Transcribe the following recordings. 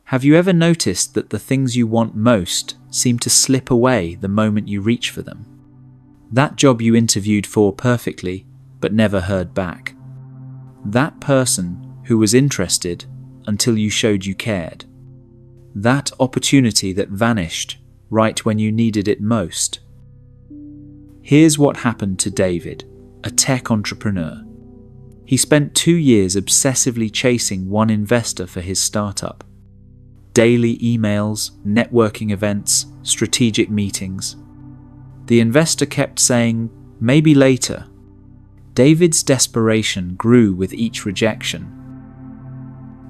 Have you ever noticed that the things you want most seem to slip away the moment you reach for them? That job you interviewed for perfectly, but never heard back. That person who was interested until you showed you cared. That opportunity that vanished right when you needed it most. Here's what happened to David, a tech entrepreneur. He spent 2 years obsessively chasing one investor for his startup. Daily emails, networking events, strategic meetings. The investor kept saying, "Maybe later." David's desperation grew with each rejection.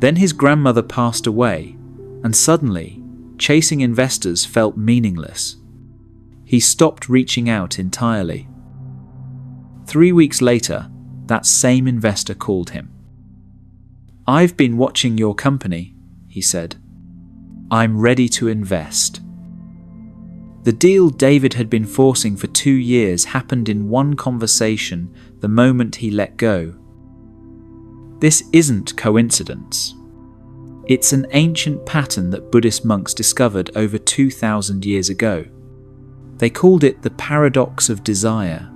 Then his grandmother passed away, and suddenly, chasing investors felt meaningless. He stopped reaching out entirely. 3 weeks later, that same investor called him. "I've been watching your company," he said. "I'm ready to invest." The deal David had been forcing for 2 years happened in one conversation the moment he let go. This isn't coincidence. It's an ancient pattern that Buddhist monks discovered over 2,000 years ago. They called it the paradox of desire.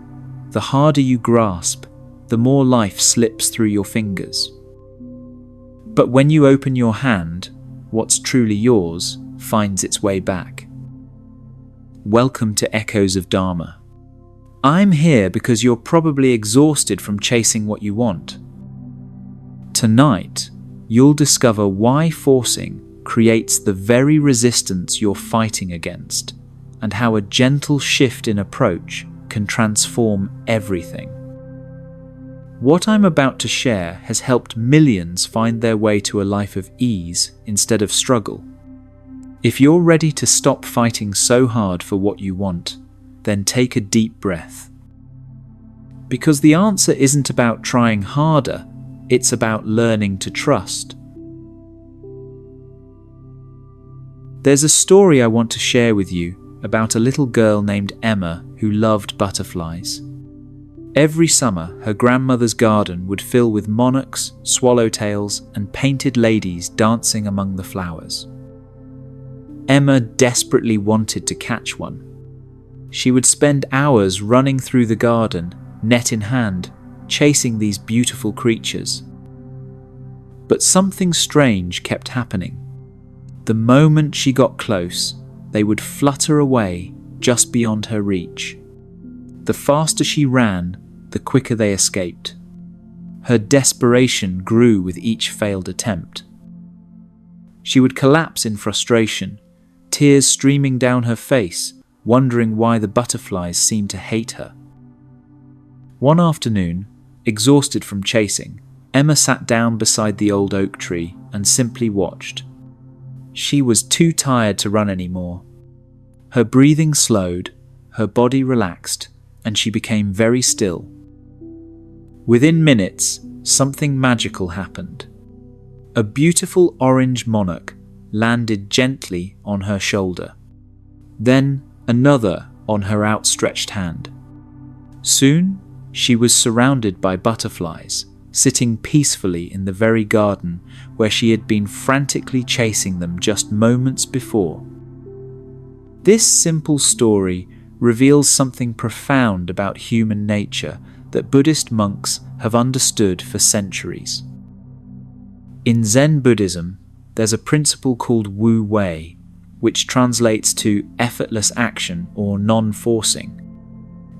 The harder you grasp, the more life slips through your fingers. But when you open your hand, what's truly yours finds its way back. Welcome to Echoes of Dharma. I'm here because you're probably exhausted from chasing what you want. Tonight, you'll discover why forcing creates the very resistance you're fighting against, and how a gentle shift in approach can transform everything. What I'm about to share has helped millions find their way to a life of ease instead of struggle. If you're ready to stop fighting so hard for what you want, then take a deep breath. Because the answer isn't about trying harder, it's about learning to trust. There's a story I want to share with you about a little girl named Emma who loved butterflies. Every summer, her grandmother's garden would fill with monarchs, swallowtails, and painted ladies dancing among the flowers. Emma desperately wanted to catch one. She would spend hours running through the garden, net in hand, chasing these beautiful creatures. But something strange kept happening. The moment she got close, they would flutter away just beyond her reach. The faster she ran, the quicker they escaped. Her desperation grew with each failed attempt. She would collapse in frustration, tears streaming down her face, wondering why the butterflies seemed to hate her. One afternoon, exhausted from chasing, Emma sat down beside the old oak tree and simply watched. She was too tired to run anymore. Her breathing slowed, her body relaxed, and she became very still. Within minutes, something magical happened. A beautiful orange monarch landed gently on her shoulder. Then another on her outstretched hand. Soon, she was surrounded by butterflies, sitting peacefully in the very garden where she had been frantically chasing them just moments before. This simple story reveals something profound about human nature that Buddhist monks have understood for centuries. In Zen Buddhism, there's a principle called Wu Wei, which translates to effortless action or non-forcing.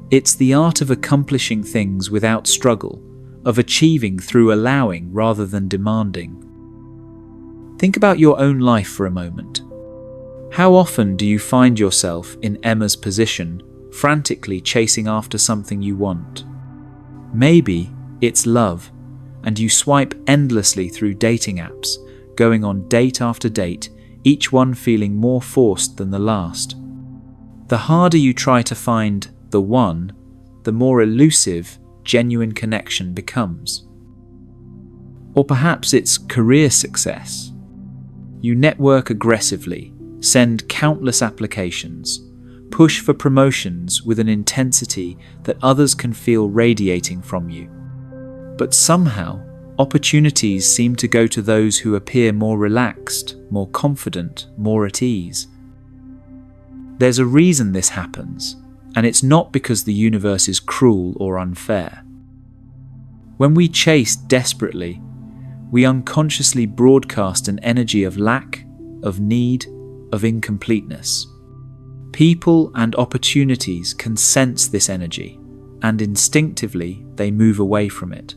It's the art of accomplishing things without struggle, of achieving through allowing rather than demanding. Think about your own life for a moment. How often do you find yourself in Emma's position, frantically chasing after something you want? Maybe it's love, and you swipe endlessly through dating apps, going on date after date, each one feeling more forced than the last. The harder you try to find the one, the more elusive genuine connection becomes. Or perhaps it's career success. You network aggressively, send countless applications, push for promotions with an intensity that others can feel radiating from you. But somehow, Opportunities seem to go to those who appear more relaxed, more confident, more at ease. There's a reason this happens, and it's not because the universe is cruel or unfair. When we chase desperately, we unconsciously broadcast an energy of lack, of need, of incompleteness. People and opportunities can sense this energy, and instinctively they move away from it.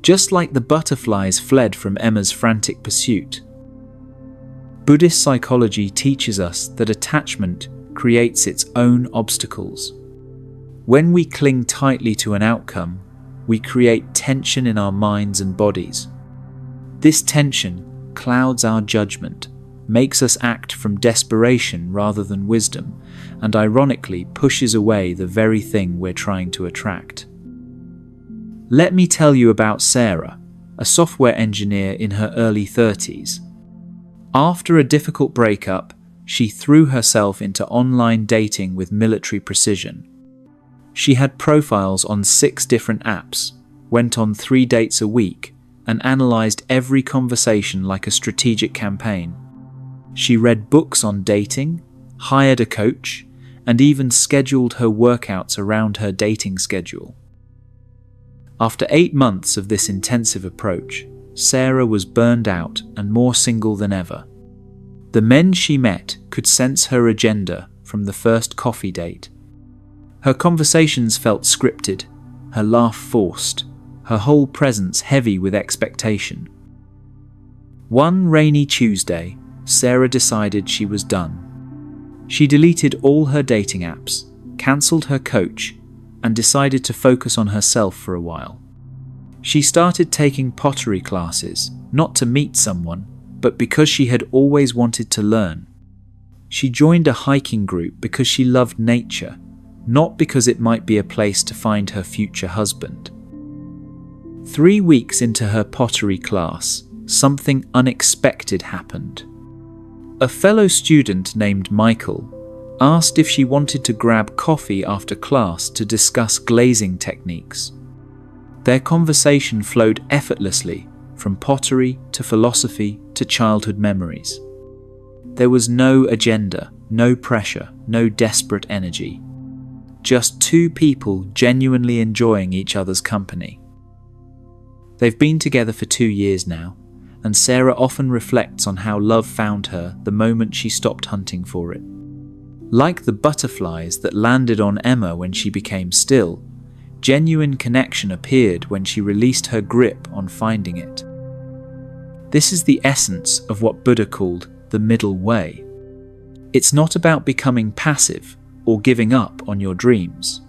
Just like the butterflies fled from Emma's frantic pursuit. Buddhist psychology teaches us that attachment creates its own obstacles. When we cling tightly to an outcome, we create tension in our minds and bodies. This tension clouds our judgment, makes us act from desperation rather than wisdom, and ironically pushes away the very thing we're trying to attract. Let me tell you about Sarah, a software engineer in her early 30s. After a difficult breakup, she threw herself into online dating with military precision. She had profiles on 6 different apps, went on 3 dates a week, and analysed every conversation like a strategic campaign. She read books on dating, hired a coach, and even scheduled her workouts around her dating schedule. After 8 months of this intensive approach, Sarah was burned out and more single than ever. The men she met could sense her agenda from the first coffee date. Her conversations felt scripted, her laugh forced, her whole presence heavy with expectation. One rainy Tuesday, Sarah decided she was done. She deleted all her dating apps, cancelled her coach, and decided to focus on herself for a while. She started taking pottery classes, not to meet someone, but because she had always wanted to learn. She joined a hiking group because she loved nature, not because it might be a place to find her future husband. 3 weeks into her pottery class, something unexpected happened. A fellow student named Michael asked if she wanted to grab coffee after class to discuss glazing techniques. Their conversation flowed effortlessly from pottery to philosophy to childhood memories. There was no agenda, no pressure, no desperate energy. Just 2 people genuinely enjoying each other's company. They've been together for 2 years now, and Sarah often reflects on how love found her the moment she stopped hunting for it. Like the butterflies that landed on Emma when she became still, genuine connection appeared when she released her grip on finding it. This is the essence of what Buddha called the middle way. It's not about becoming passive or giving up on your dreams.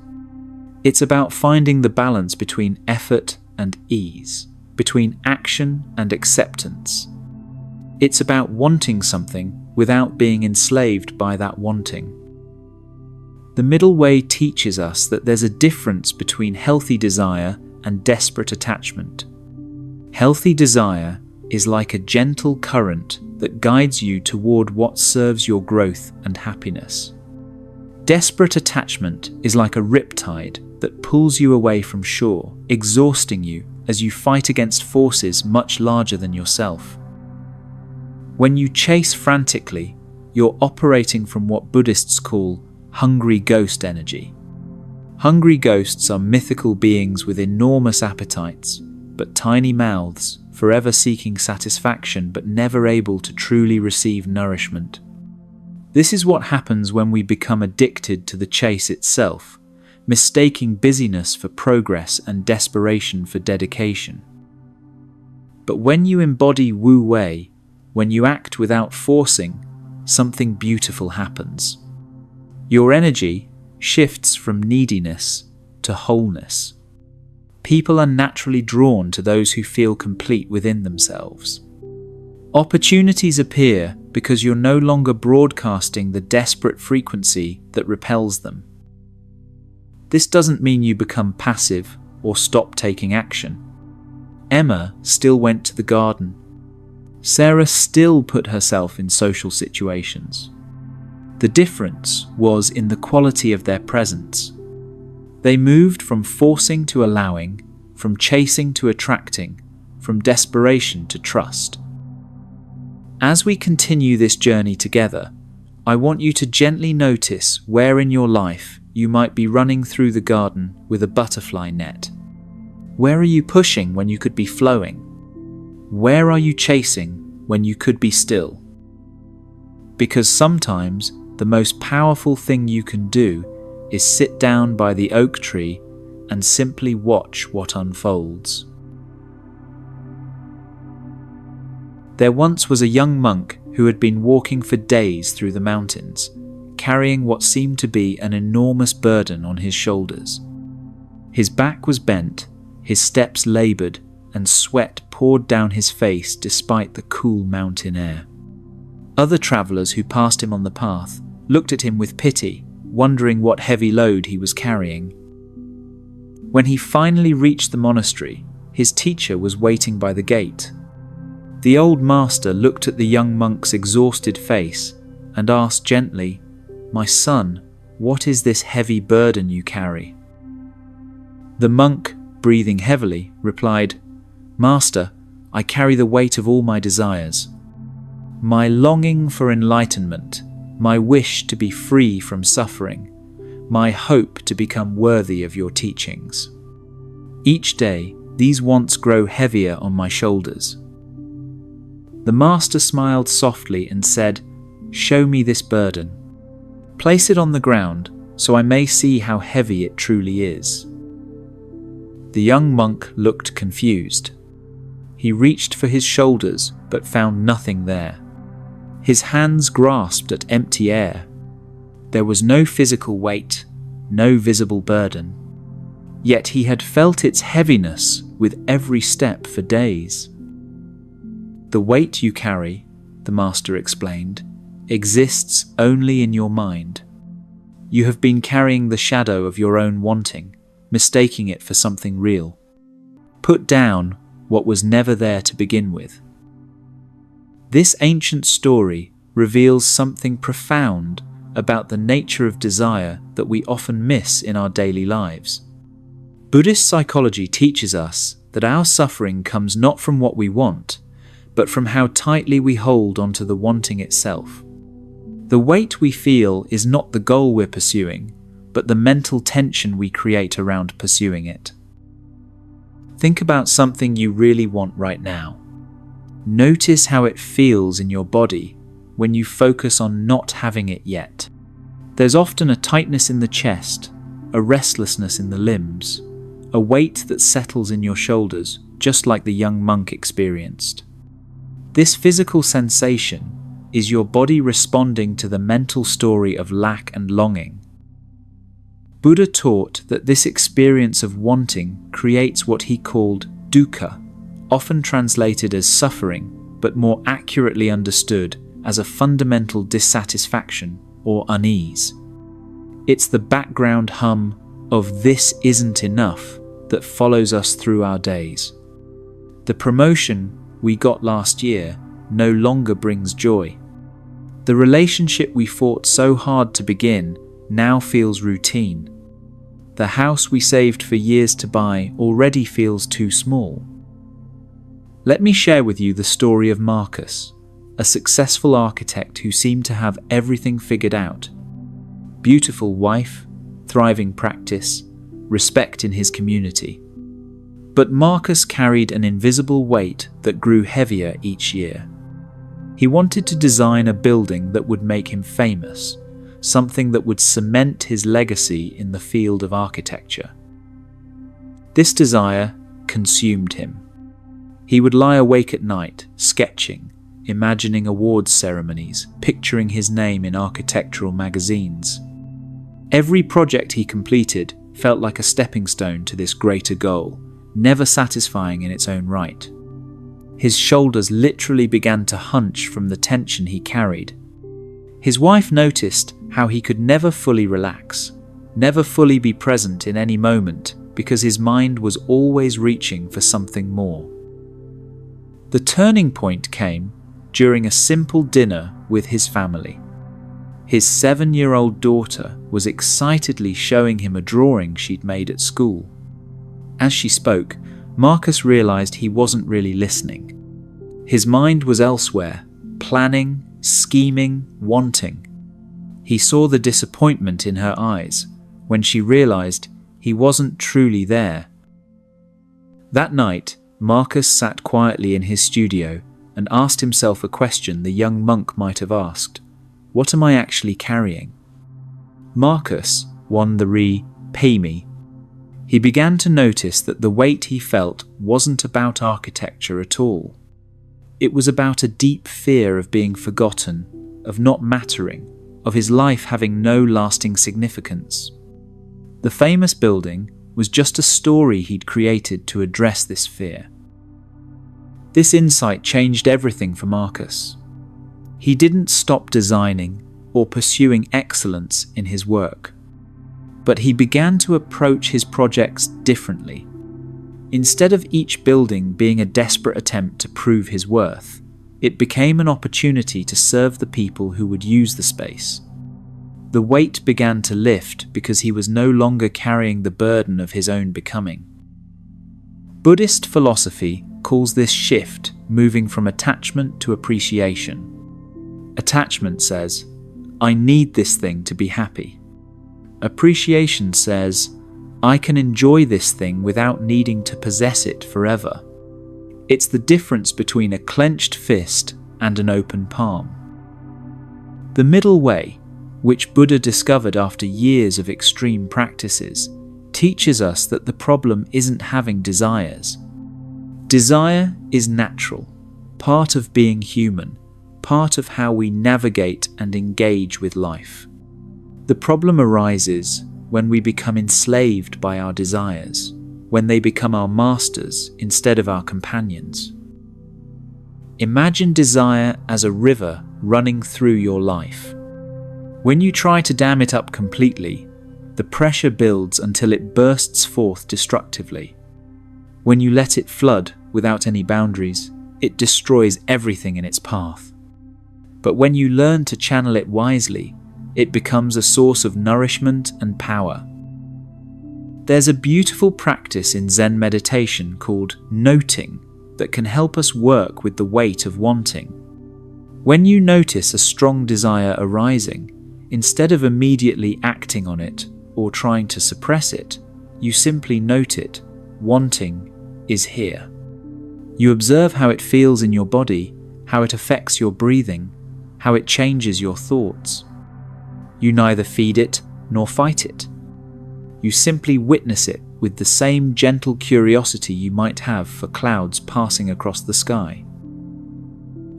It's about finding the balance between effort and ease, between action and acceptance. It's about wanting something without being enslaved by that wanting. The middle way teaches us that there's a difference between healthy desire and desperate attachment. Healthy desire is like a gentle current that guides you toward what serves your growth and happiness. Desperate attachment is like a riptide that pulls you away from shore, exhausting you as you fight against forces much larger than yourself. When you chase frantically, you're operating from what Buddhists call hungry ghost energy. Hungry ghosts are mythical beings with enormous appetites, but tiny mouths, forever seeking satisfaction but never able to truly receive nourishment. This is what happens when we become addicted to the chase itself, mistaking busyness for progress and desperation for dedication. But when you embody Wu Wei, when you act without forcing, something beautiful happens. Your energy shifts from neediness to wholeness. People are naturally drawn to those who feel complete within themselves. Opportunities appear because you're no longer broadcasting the desperate frequency that repels them. This doesn't mean you become passive or stop taking action. Emma still went to the garden. Sarah still put herself in social situations. The difference was in the quality of their presence. They moved from forcing to allowing, from chasing to attracting, from desperation to trust. As we continue this journey together, I want you to gently notice where in your life you might be running through the garden with a butterfly net. Where are you pushing when you could be flowing? Where are you chasing when you could be still? Because sometimes the most powerful thing you can do is sit down by the oak tree and simply watch what unfolds. There once was a young monk who had been walking for days through the mountains, carrying what seemed to be an enormous burden on his shoulders. His back was bent, his steps laboured, and sweat poured down his face despite the cool mountain air. Other travellers who passed him on the path looked at him with pity, wondering what heavy load he was carrying. When he finally reached the monastery, his teacher was waiting by the gate. The old master looked at the young monk's exhausted face and asked gently, "My son, what is this heavy burden you carry?" The monk, breathing heavily, replied, "Master, I carry the weight of all my desires. My longing for enlightenment, my wish to be free from suffering, my hope to become worthy of your teachings. Each day, these wants grow heavier on my shoulders." The master smiled softly and said, "Show me this burden. Place it on the ground so I may see how heavy it truly is." The young monk looked confused. He reached for his shoulders but found nothing there. His hands grasped at empty air. There was no physical weight, no visible burden. Yet he had felt its heaviness with every step for days. "The weight you carry," the master explained, "exists only in your mind. You have been carrying the shadow of your own wanting, mistaking it for something real. Put down what was never there to begin with." This ancient story reveals something profound about the nature of desire that we often miss in our daily lives. Buddhist psychology teaches us that our suffering comes not from what we want, but from how tightly we hold onto the wanting itself. The weight we feel is not the goal we're pursuing, but the mental tension we create around pursuing it. Think about something you really want right now. Notice how it feels in your body when you focus on not having it yet. There's often a tightness in the chest, a restlessness in the limbs, a weight that settles in your shoulders, just like the young monk experienced. This physical sensation is your body responding to the mental story of lack and longing. Buddha taught that this experience of wanting creates what he called dukkha, often translated as suffering, but more accurately understood as a fundamental dissatisfaction or unease. It's the background hum of "this isn't enough" that follows us through our days. The promotion we got last year no longer brings joy. The relationship we fought so hard to begin now feels routine. The house we saved for years to buy already feels too small. Let me share with you the story of Marcus, a successful architect who seemed to have everything figured out. Beautiful wife, thriving practice, respect in his community. But Marcus carried an invisible weight that grew heavier each year. He wanted to design a building that would make him famous, something that would cement his legacy in the field of architecture. This desire consumed him. He would lie awake at night, sketching, imagining awards ceremonies, picturing his name in architectural magazines. Every project he completed felt like a stepping stone to this greater goal, never satisfying in its own right. His shoulders literally began to hunch from the tension he carried. His wife noticed how he could never fully relax, never fully be present in any moment, because his mind was always reaching for something more. The turning point came during a simple dinner with his family. His 7-year-old daughter was excitedly showing him a drawing she'd made at school. As she spoke, Marcus realized he wasn't really listening. His mind was elsewhere, planning, scheming, wanting. He saw the disappointment in her eyes when she realized he wasn't truly there. That night, Marcus sat quietly in his studio and asked himself a question the young monk might have asked. What am I actually carrying? Marcus won the pay me. He began to notice that the weight he felt wasn't about architecture at all. It was about a deep fear of being forgotten, of not mattering, of his life having no lasting significance. The famous building was just a story he'd created to address this fear. This insight changed everything for Marcus. He didn't stop designing or pursuing excellence in his work, but he began to approach his projects differently. Instead of each building being a desperate attempt to prove his worth, it became an opportunity to serve the people who would use the space. The weight began to lift because he was no longer carrying the burden of his own becoming. Buddhist philosophy calls this shift moving from attachment to appreciation. Attachment says, I need this thing to be happy. Appreciation says, I can enjoy this thing without needing to possess it forever. It's the difference between a clenched fist and an open palm. The middle way, which Buddha discovered after years of extreme practices, teaches us that the problem isn't having desires. Desire is natural, part of being human, part of how we navigate and engage with life. The problem arises when we become enslaved by our desires, when they become our masters instead of our companions. Imagine desire as a river running through your life. When you try to dam it up completely, the pressure builds until it bursts forth destructively. When you let it flood without any boundaries, it destroys everything in its path. But when you learn to channel it wisely, it becomes a source of nourishment and power. There's a beautiful practice in Zen meditation called noting that can help us work with the weight of wanting. When you notice a strong desire arising, instead of immediately acting on it or trying to suppress it, you simply note it. Wanting is here. You observe how it feels in your body, how it affects your breathing, how it changes your thoughts. You neither feed it nor fight it. You simply witness it with the same gentle curiosity you might have for clouds passing across the sky.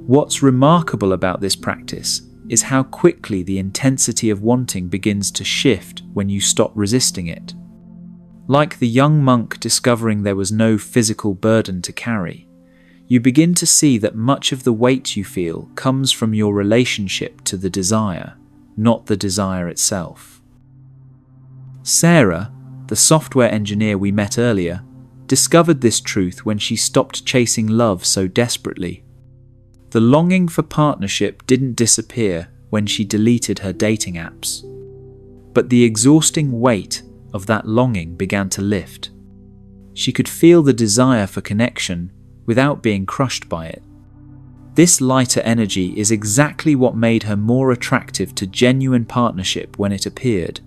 What's remarkable about this practice is how quickly the intensity of wanting begins to shift when you stop resisting it. Like the young monk discovering there was no physical burden to carry, you begin to see that much of the weight you feel comes from your relationship to the desire, not the desire itself. Sarah, the software engineer we met earlier, discovered this truth when she stopped chasing love so desperately. The longing for partnership didn't disappear when she deleted her dating apps, but the exhausting weight of that longing began to lift. She could feel the desire for connection without being crushed by it. This lighter energy is exactly what made her more attractive to genuine partnership when it appeared.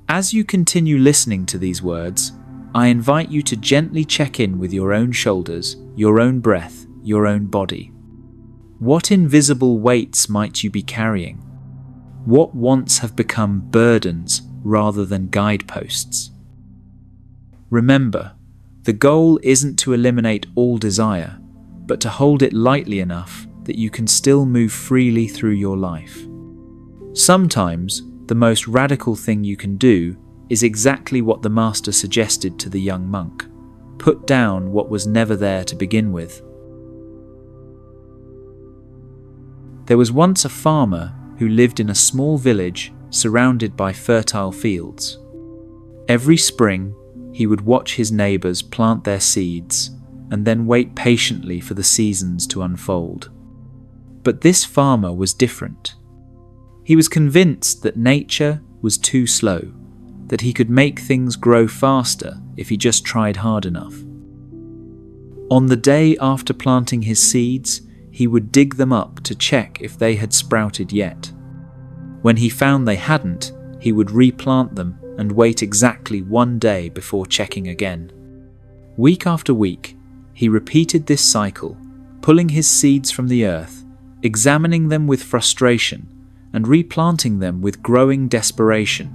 As you continue listening to these words, I invite you to gently check in with your own shoulders, your own breath, your own body. What invisible weights might you be carrying? What once have become burdens rather than guideposts? Remember, the goal isn't to eliminate all desire, but to hold it lightly enough that you can still move freely through your life. Sometimes, the most radical thing you can do is exactly what the master suggested to the young monk: put down what was never there to begin with. There was once a farmer who lived in a small village surrounded by fertile fields. Every spring, he would watch his neighbours plant their seeds and then wait patiently for the seasons to unfold. But this farmer was different. He was convinced that nature was too slow, that he could make things grow faster if he just tried hard enough. On the day after planting his seeds, he would dig them up to check if they had sprouted yet. When he found they hadn't, he would replant them and wait exactly 1 day before checking again. Week after week, he repeated this cycle, pulling his seeds from the earth, examining them with frustration, and replanting them with growing desperation.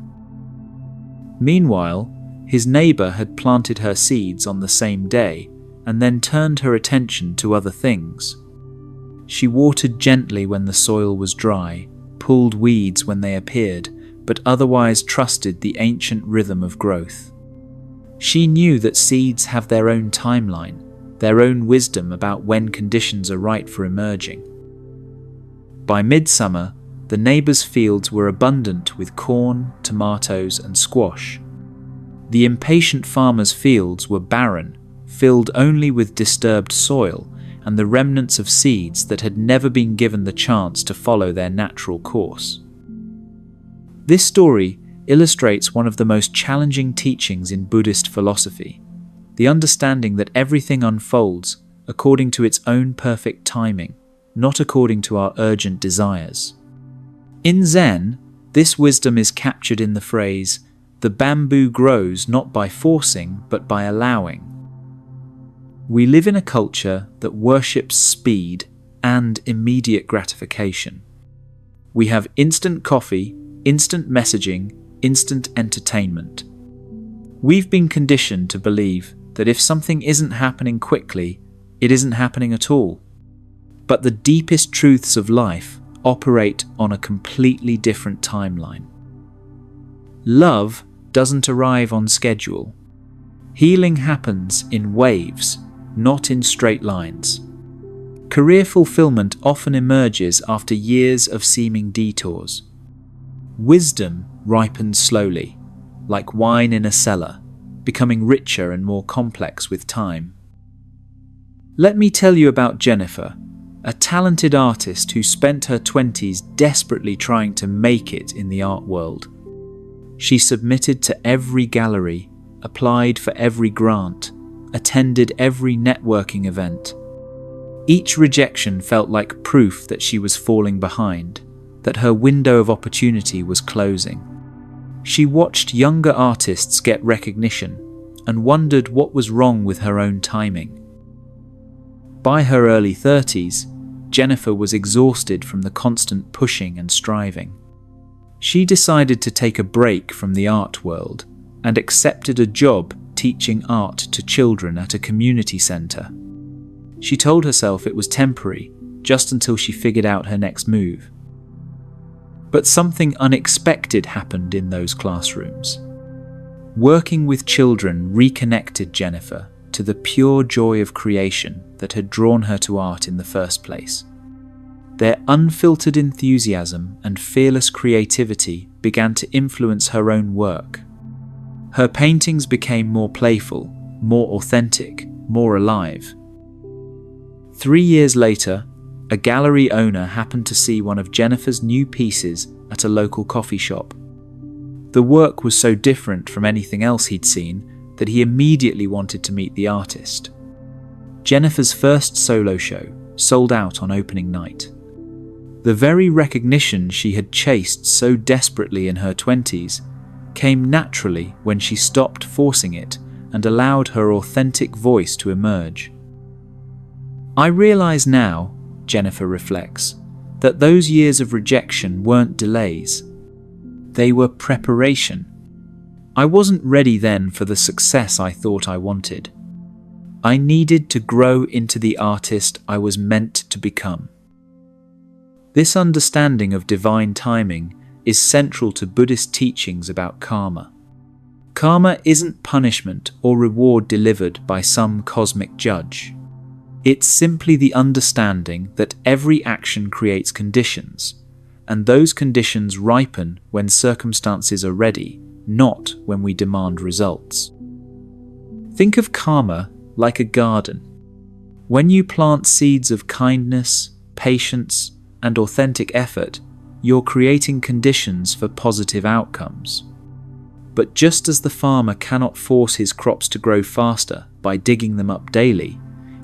Meanwhile, his neighbor had planted her seeds on the same day and then turned her attention to other things. She watered gently when the soil was dry, pulled weeds when they appeared, but otherwise trusted the ancient rhythm of growth. She knew that seeds have their own timeline, their own wisdom about when conditions are right for emerging. By midsummer, the neighbor's fields were abundant with corn, tomatoes, and squash. The impatient farmer's fields were barren, filled only with disturbed soil and the remnants of seeds that had never been given the chance to follow their natural course. This story illustrates one of the most challenging teachings in Buddhist philosophy, the understanding that everything unfolds according to its own perfect timing, not according to our urgent desires. In Zen, this wisdom is captured in the phrase, "The bamboo grows not by forcing, but by allowing." We live in a culture that worships speed and immediate gratification. We have instant coffee, instant messaging, instant entertainment. We've been conditioned to believe that if something isn't happening quickly, it isn't happening at all. But the deepest truths of life operate on a completely different timeline. Love doesn't arrive on schedule. Healing happens in waves, not in straight lines. Career fulfillment often emerges after years of seeming detours. Wisdom ripens slowly, like wine in a cellar, becoming richer and more complex with time. Let me tell you about Jennifer, a talented artist who spent her 20s desperately trying to make it in the art world. She submitted to every gallery, applied for every grant, attended every networking event. Each rejection felt like proof that she was falling behind, that her window of opportunity was closing. She watched younger artists get recognition and wondered what was wrong with her own timing. By her early 30s, Jennifer was exhausted from the constant pushing and striving. She decided to take a break from the art world and accepted a job teaching art to children at a community centre. She told herself it was temporary, just until she figured out her next move. But something unexpected happened in those classrooms. Working with children reconnected Jennifer to the pure joy of creation that had drawn her to art in the first place. Their unfiltered enthusiasm and fearless creativity began to influence her own work. Her paintings became more playful, more authentic, more alive. 3 years later, a gallery owner happened to see one of Jennifer's new pieces at a local coffee shop. The work was so different from anything else he'd seen that he immediately wanted to meet the artist. Jennifer's first solo show sold out on opening night. The very recognition she had chased so desperately in her 20s came naturally when she stopped forcing it and allowed her authentic voice to emerge. I realize now, Jennifer reflects, that those years of rejection weren't delays. They were preparation. I wasn't ready then for the success I thought I wanted. I needed to grow into the artist I was meant to become. This understanding of divine timing is central to Buddhist teachings about karma. Karma isn't punishment or reward delivered by some cosmic judge. It's simply the understanding that every action creates conditions, and those conditions ripen when circumstances are ready, not when we demand results. Think of karma like a garden. When you plant seeds of kindness, patience, and authentic effort, you're creating conditions for positive outcomes. But just as the farmer cannot force his crops to grow faster by digging them up daily,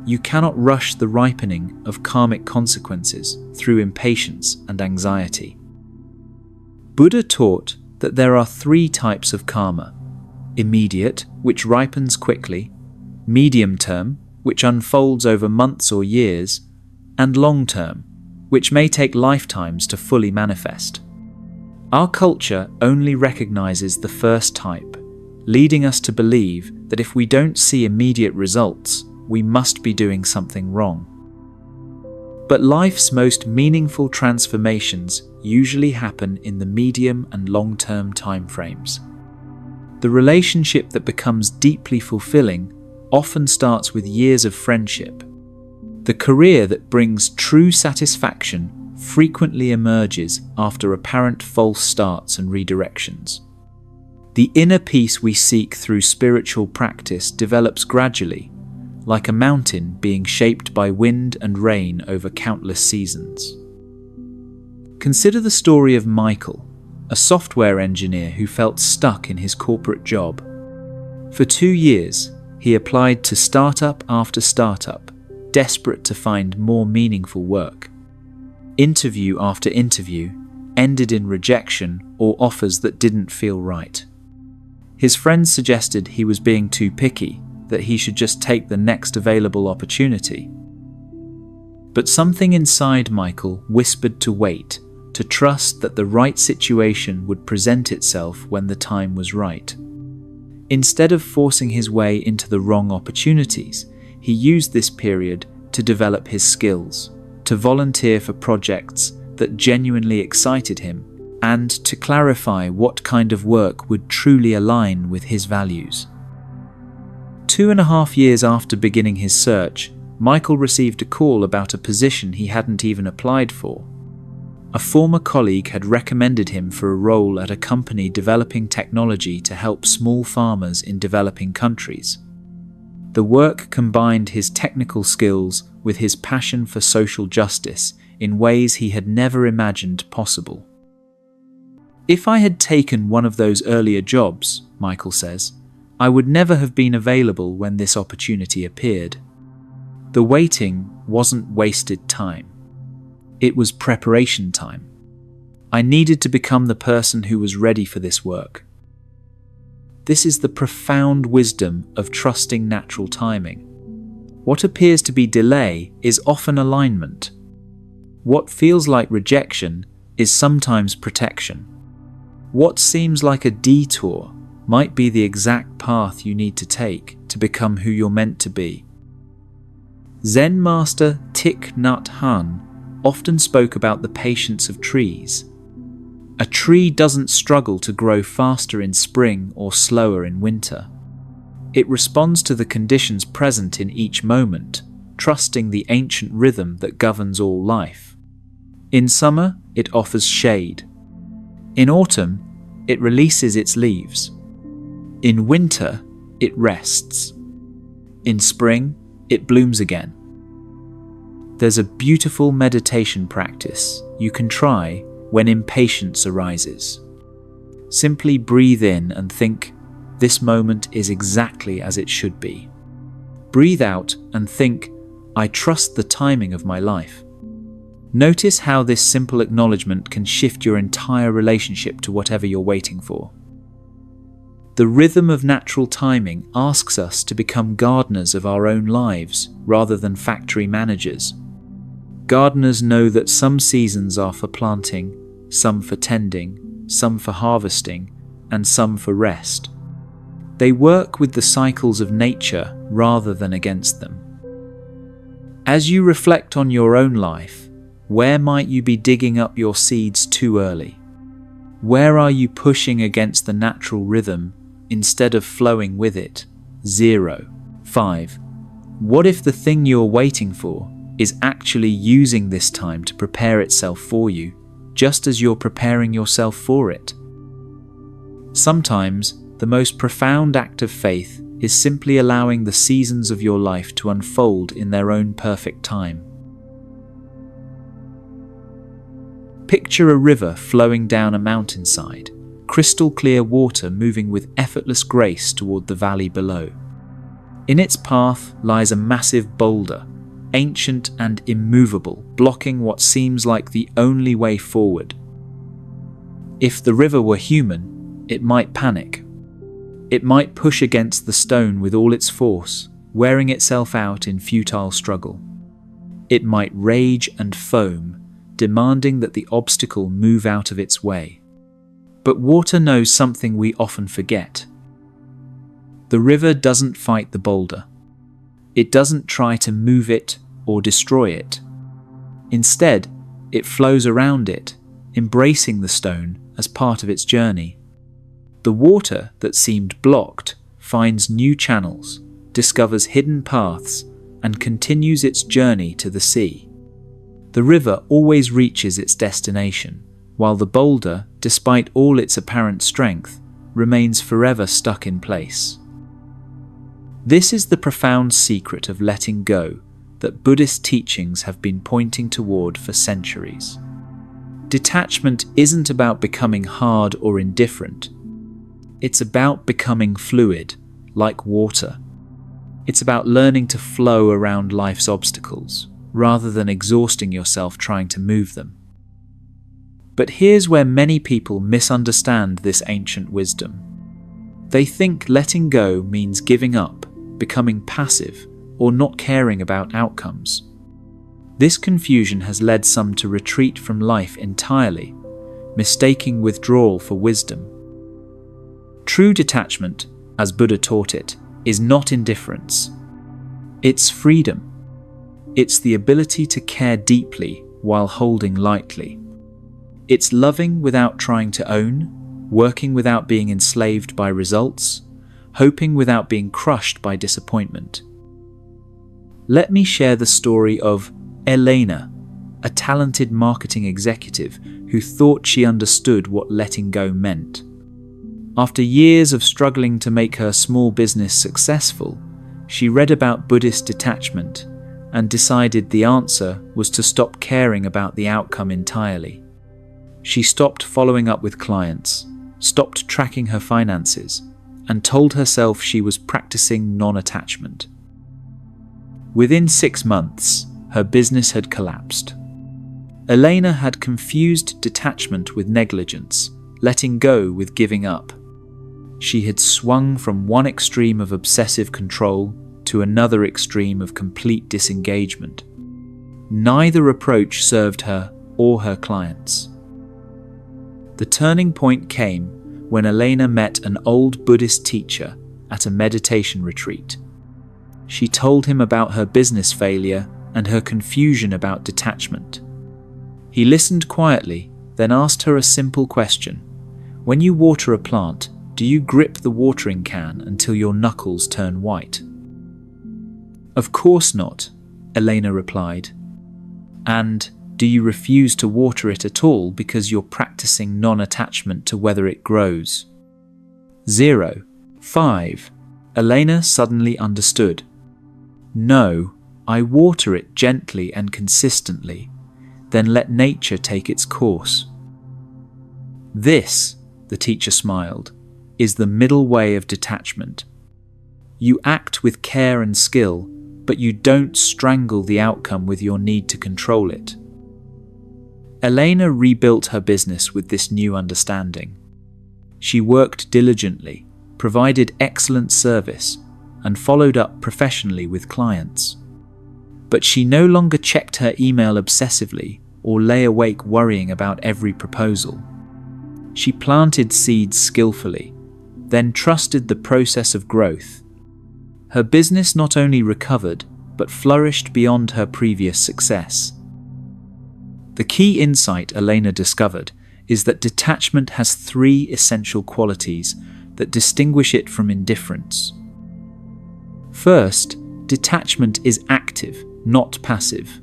you cannot rush the ripening of karmic consequences through impatience and anxiety. Buddha taught that there are 3 types of karma: immediate, which ripens quickly; medium term, which unfolds over months or years; and long term, which may take lifetimes to fully manifest. Our culture only recognizes the first type, leading us to believe that if we don't see immediate results, we must be doing something wrong. But life's most meaningful transformations usually happen in the medium and long-term timeframes. The relationship that becomes deeply fulfilling often starts with years of friendship. The career that brings true satisfaction frequently emerges after apparent false starts and redirections. The inner peace we seek through spiritual practice develops gradually, like a mountain being shaped by wind and rain over countless seasons. Consider the story of Michael, a software engineer who felt stuck in his corporate job. For 2 years, he applied to startup after startup, desperate to find more meaningful work. Interview after interview ended in rejection or offers that didn't feel right. His friends suggested he was being too picky, that he should just take the next available opportunity. But something inside Michael whispered to wait, to trust that the right situation would present itself when the time was right. Instead of forcing his way into the wrong opportunities, he used this period to develop his skills, to volunteer for projects that genuinely excited him, and to clarify what kind of work would truly align with his values. 2.5 years after beginning his search, Michael received a call about a position he hadn't even applied for. A former colleague had recommended him for a role at a company developing technology to help small farmers in developing countries. The work combined his technical skills with his passion for social justice in ways he had never imagined possible. "If I had taken one of those earlier jobs," Michael says, "I would never have been available when this opportunity appeared. The waiting wasn't wasted time. It was preparation time. I needed to become the person who was ready for this work." This is the profound wisdom of trusting natural timing. What appears to be delay is often alignment. What feels like rejection is sometimes protection. What seems like a detour might be the exact path you need to take to become who you're meant to be. Zen master Thich Nhat Hanh often spoke about the patience of trees. A tree doesn't struggle to grow faster in spring or slower in winter. It responds to the conditions present in each moment, trusting the ancient rhythm that governs all life. In summer, it offers shade. In autumn, it releases its leaves. In winter, it rests. In spring, it blooms again. There's a beautiful meditation practice you can try when impatience arises. Simply breathe in and think, "This moment is exactly as it should be." Breathe out and think, "I trust the timing of my life." Notice how this simple acknowledgement can shift your entire relationship to whatever you're waiting for. The rhythm of natural timing asks us to become gardeners of our own lives rather than factory managers. Gardeners know that some seasons are for planting, some for tending, some for harvesting, and some for rest. They work with the cycles of nature rather than against them. As you reflect on your own life, where might you be digging up your seeds too early? Where are you pushing against the natural rhythm instead of flowing with it? 0. 5. What if the thing you're waiting for is actually using this time to prepare itself for you, just as you're preparing yourself for it? Sometimes, the most profound act of faith is simply allowing the seasons of your life to unfold in their own perfect time. Picture a river flowing down a crystal clear water moving with effortless grace toward the valley below. In its path lies a massive boulder, ancient and immovable, blocking what seems like the only way forward. If the river were human, it might panic. It might push against the stone with all its force, wearing itself out in futile struggle. It might rage and foam, demanding that the obstacle move out of its way. But water knows something we often forget. The river doesn't fight the boulder. It doesn't try to move it or destroy it. Instead, it flows around it, embracing the stone as part of its journey. The water that seemed blocked finds new channels, discovers hidden paths, and continues its journey to the sea. The river always reaches its destination, while the boulder, despite all its apparent strength, remains forever stuck in place. This is the profound secret of letting go that Buddhist teachings have been pointing toward for centuries. Detachment isn't about becoming hard or indifferent. It's about becoming fluid, like water. It's about learning to flow around life's obstacles, rather than exhausting yourself trying to move them. But here's where many people misunderstand this ancient wisdom. They think letting go means giving up, becoming passive, or not caring about outcomes. This confusion has led some to retreat from life entirely, mistaking withdrawal for wisdom. True detachment, as Buddha taught it, is not indifference. It's freedom. It's the ability to care deeply while holding lightly. It's loving without trying to own, working without being enslaved by results, hoping without being crushed by disappointment. Let me share the story of Elena, a talented marketing executive who thought she understood what letting go meant. After years of struggling to make her small business successful, she read about Buddhist detachment and decided the answer was to stop caring about the outcome entirely. She stopped following up with clients, stopped tracking her finances, and told herself she was practicing non-attachment. Within 6 months, her business had collapsed. Elena had confused detachment with negligence, letting go with giving up. She had swung from one extreme of obsessive control to another extreme of complete disengagement. Neither approach served her or her clients. The turning point came when Elena met an old Buddhist teacher at a meditation retreat. She told him about her business failure and her confusion about detachment. He listened quietly, then asked her a simple question. When you water a plant, do you grip the watering can until your knuckles turn white? Of course not, Elena replied. And do you refuse to water it at all because you're practicing non-attachment to whether it grows? 0. 5. Elena suddenly understood. No, I water it gently and consistently, then let nature take its course. This, the teacher smiled, is the middle way of detachment. You act with care and skill, but you don't strangle the outcome with your need to control it. Elena rebuilt her business with this new understanding. She worked diligently, provided excellent service, and followed up professionally with clients. But she no longer checked her email obsessively or lay awake worrying about every proposal. She planted seeds skillfully, then trusted the process of growth. Her business not only recovered, but flourished beyond her previous success. The key insight Elena discovered is that detachment has 3 essential qualities that distinguish it from indifference. First, detachment is active, not passive.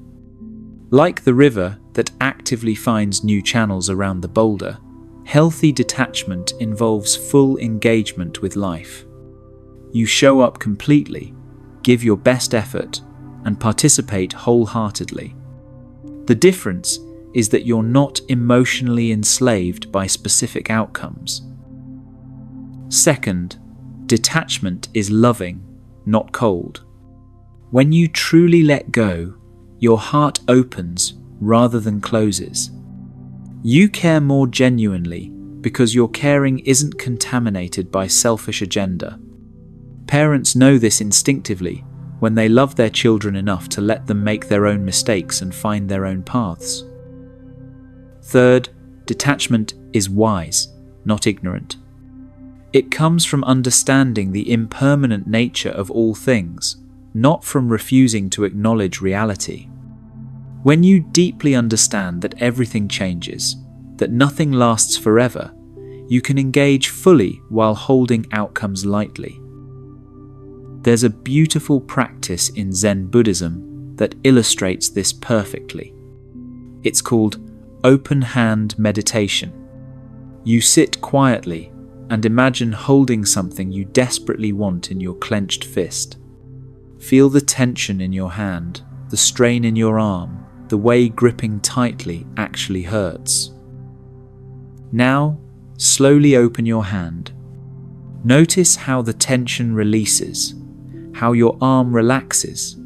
Like the river that actively finds new channels around the boulder, healthy detachment involves full engagement with life. You show up completely, give your best effort, and participate wholeheartedly. The difference is that you're not emotionally enslaved by specific outcomes. Second, detachment is loving, not cold. When you truly let go, your heart opens rather than closes. You care more genuinely because your caring isn't contaminated by selfish agenda. Parents know this instinctively when they love their children enough to let them make their own mistakes and find their own paths. Third, detachment is wise, not ignorant. It comes from understanding the impermanent nature of all things, not from refusing to acknowledge reality. When you deeply understand that everything changes, that nothing lasts forever, you can engage fully while holding outcomes lightly. There's a beautiful practice in Zen Buddhism that illustrates this perfectly. It's called open hand meditation. You sit quietly and imagine holding something you desperately want in your clenched fist. Feel the tension in your hand, the strain in your arm, the way gripping tightly actually hurts. Now, slowly open your hand. Notice how the tension releases, how your arm relaxes,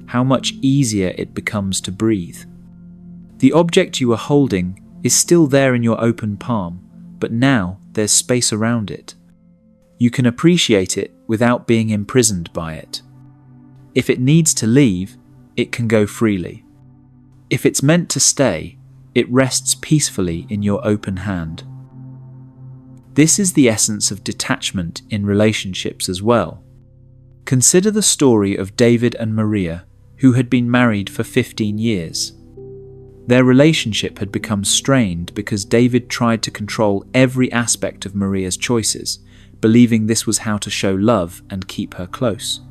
how much easier it becomes to breathe. The object you are holding is still there in your open palm, but now there's space around it. You can appreciate it without being imprisoned by it. If it needs to leave, it can go freely. If it's meant to stay, it rests peacefully in your open hand. This is the essence of detachment in relationships as well. Consider the story of David and Maria, who had been married for 15 years. Their relationship had become strained because David tried to control every aspect of Maria's choices, believing this was how to show love and keep her close.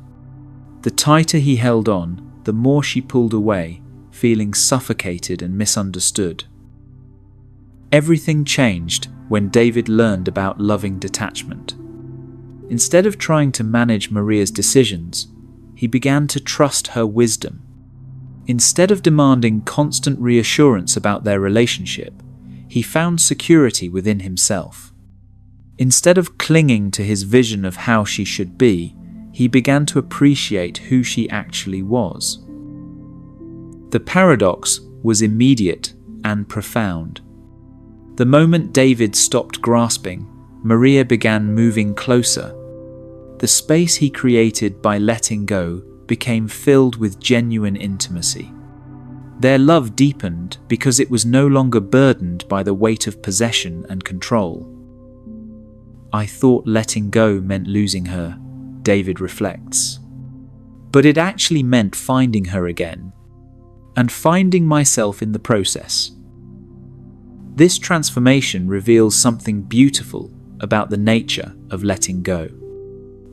The tighter he held on, the more she pulled away, feeling suffocated and misunderstood. Everything changed when David learned about loving detachment. Instead of trying to manage Maria's decisions, he began to trust her wisdom. Instead of demanding constant reassurance about their relationship, he found security within himself. Instead of clinging to his vision of how she should be, he began to appreciate who she actually was. The paradox was immediate and profound. The moment David stopped grasping, Maria began moving closer. The space he created by letting go became filled with genuine intimacy. Their love deepened because it was no longer burdened by the weight of possession and control. I thought letting go meant losing her, David reflects. But it actually meant finding her again, and finding myself in the process. This transformation reveals something beautiful about the nature of letting go.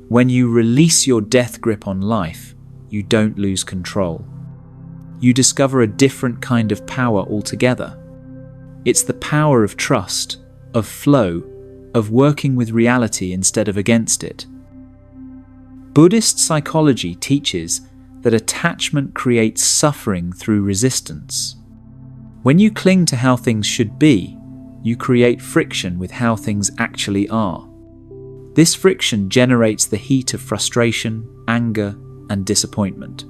When you release your death grip on life, you don't lose control. You discover a different kind of power altogether. It's the power of trust, of flow, of working with reality instead of against it. Buddhist psychology teaches that attachment creates suffering through resistance. When you cling to how things should be, you create friction with how things actually are. This friction generates the heat of frustration, anger, and disappointment.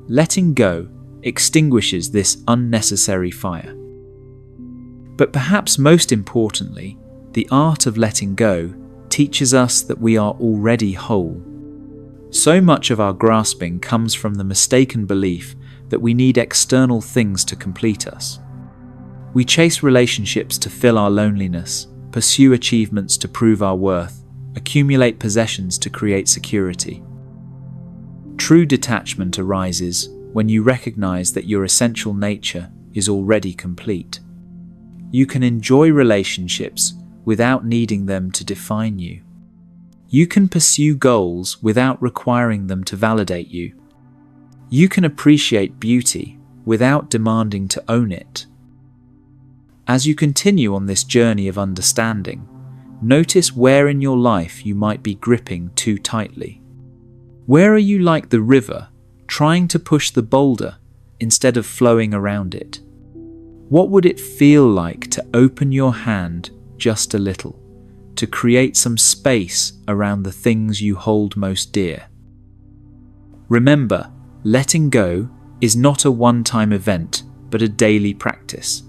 Letting go extinguishes this unnecessary fire. But perhaps most importantly, the art of letting go teaches us that we are already whole. So much of our grasping comes from the mistaken belief that we need external things to complete us. We chase relationships to fill our loneliness, pursue achievements to prove our worth, accumulate possessions to create security. True detachment arises when you recognize that your essential nature is already complete. You can enjoy relationships without needing them to define you. You can pursue goals without requiring them to validate you. You can appreciate beauty without demanding to own it. As you continue on this journey of understanding, notice where in your life you might be gripping too tightly. Where are you like the river, trying to push the boulder instead of flowing around it? What would it feel like to open your hand just a little, to create some space around the things you hold most dear? Remember, letting go is not a one-time event, but a daily practice.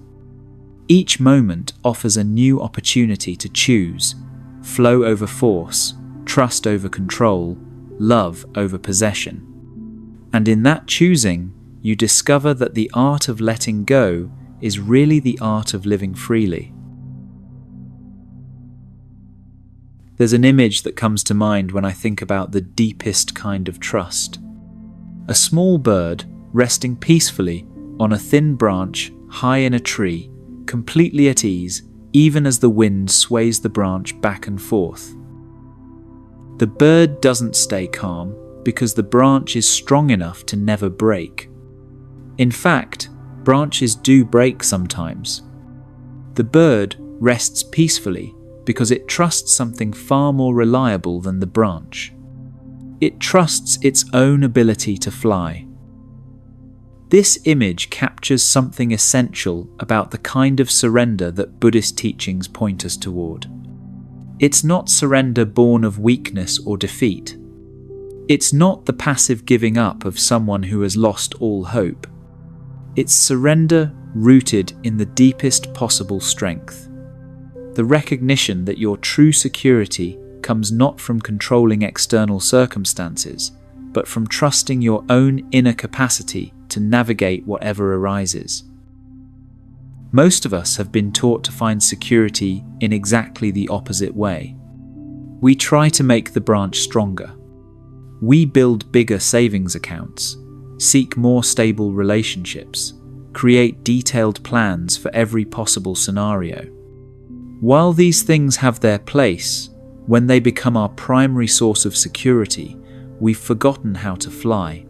Each moment offers a new opportunity to choose: flow over force, trust over control, love over possession. And in that choosing, you discover that the art of letting go is really the art of living freely. There's an image that comes to mind when I think about the deepest kind of trust. A small bird resting peacefully on a thin branch high in a tree, completely at ease, even as the wind sways the branch back and forth. The bird doesn't stay calm because the branch is strong enough to never break. In fact, branches do break sometimes. The bird rests peacefully because it trusts something far more reliable than the branch. It trusts its own ability to fly. This image captures something essential about the kind of surrender that Buddhist teachings point us toward. It's not surrender born of weakness or defeat. It's not the passive giving up of someone who has lost all hope. It's surrender rooted in the deepest possible strength. The recognition that your true security comes not from controlling external circumstances, but from trusting your own inner capacity to navigate whatever arises. Most of us have been taught to find security in exactly the opposite way. We try to make the branch stronger. We build bigger savings accounts, seek more stable relationships, create detailed plans for every possible scenario. While these things have their place, when they become our primary source of security, we've forgotten how to fly.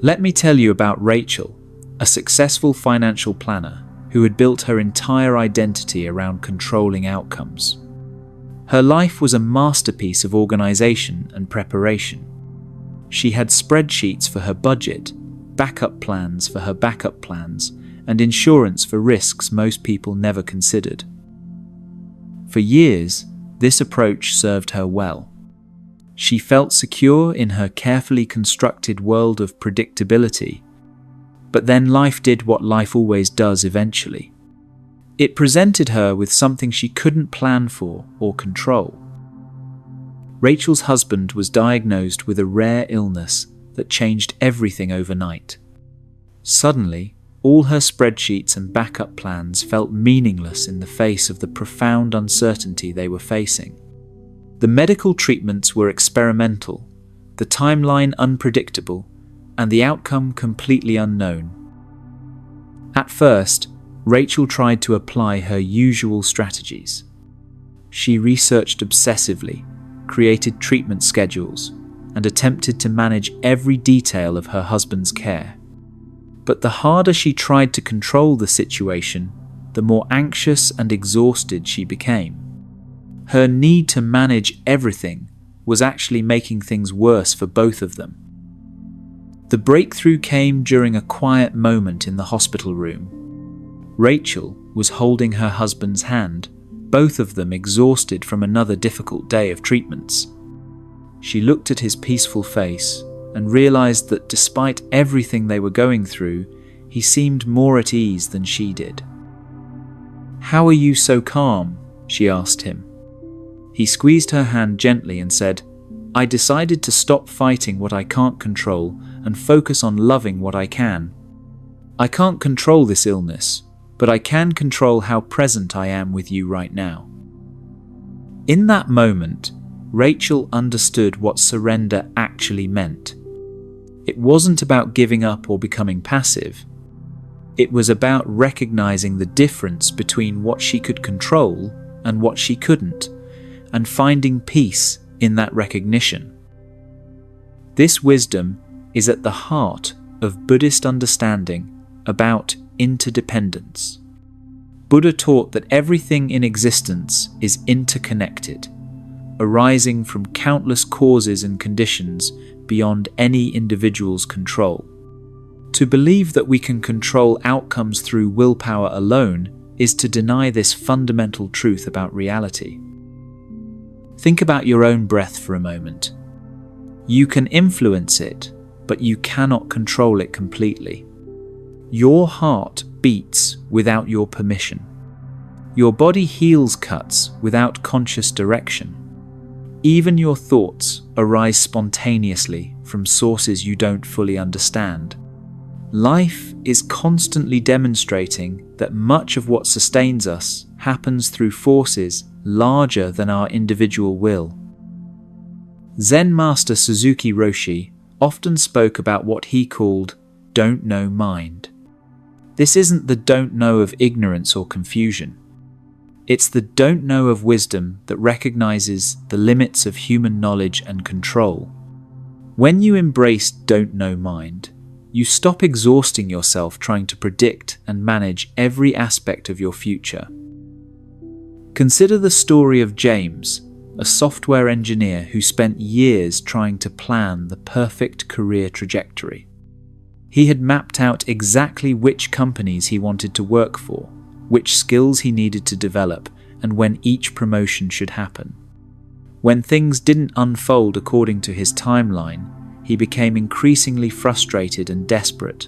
Let me tell you about Rachel, a successful financial planner who had built her entire identity around controlling outcomes. Her life was a masterpiece of organization and preparation. She had spreadsheets for her budget, backup plans for her backup plans, and insurance for risks most people never considered. For years, this approach served her well. She felt secure in her carefully constructed world of predictability. But then life did what life always does eventually. It presented her with something she couldn't plan for or control. Rachel's husband was diagnosed with a rare illness that changed everything overnight. Suddenly, all her spreadsheets and backup plans felt meaningless in the face of the profound uncertainty they were facing. The medical treatments were experimental, the timeline unpredictable, and the outcome completely unknown. At first, Rachel tried to apply her usual strategies. She researched obsessively, created treatment schedules, and attempted to manage every detail of her husband's care. But the harder she tried to control the situation, the more anxious and exhausted she became. Her need to manage everything was actually making things worse for both of them. The breakthrough came during a quiet moment in the hospital room. Rachel was holding her husband's hand, both of them exhausted from another difficult day of treatments. She looked at his peaceful face and realized that despite everything they were going through, he seemed more at ease than she did. "How are you so calm?" she asked him. He squeezed her hand gently and said, "I decided to stop fighting what I can't control and focus on loving what I can. I can't control this illness, but I can control how present I am with you right now." In that moment, Rachel understood what surrender actually meant. It wasn't about giving up or becoming passive. It was about recognizing the difference between what she could control and what she couldn't, and finding peace in that recognition. This wisdom is at the heart of Buddhist understanding about interdependence. Buddha taught that everything in existence is interconnected, arising from countless causes and conditions beyond any individual's control. To believe that we can control outcomes through willpower alone is to deny this fundamental truth about reality. Think about your own breath for a moment. You can influence it, but you cannot control it completely. Your heart beats without your permission. Your body heals cuts without conscious direction. Even your thoughts arise spontaneously from sources you don't fully understand. Life is constantly demonstrating that much of what sustains us happens through forces larger than our individual will. Zen master Suzuki Roshi often spoke about what he called don't know mind. This isn't the don't know of ignorance or confusion. It's the don't know of wisdom that recognizes the limits of human knowledge and control. When you embrace don't know mind, you stop exhausting yourself trying to predict and manage every aspect of your future. Consider the story of James, a software engineer who spent years trying to plan the perfect career trajectory. He had mapped out exactly which companies he wanted to work for, which skills he needed to develop, and when each promotion should happen. When things didn't unfold according to his timeline, he became increasingly frustrated and desperate.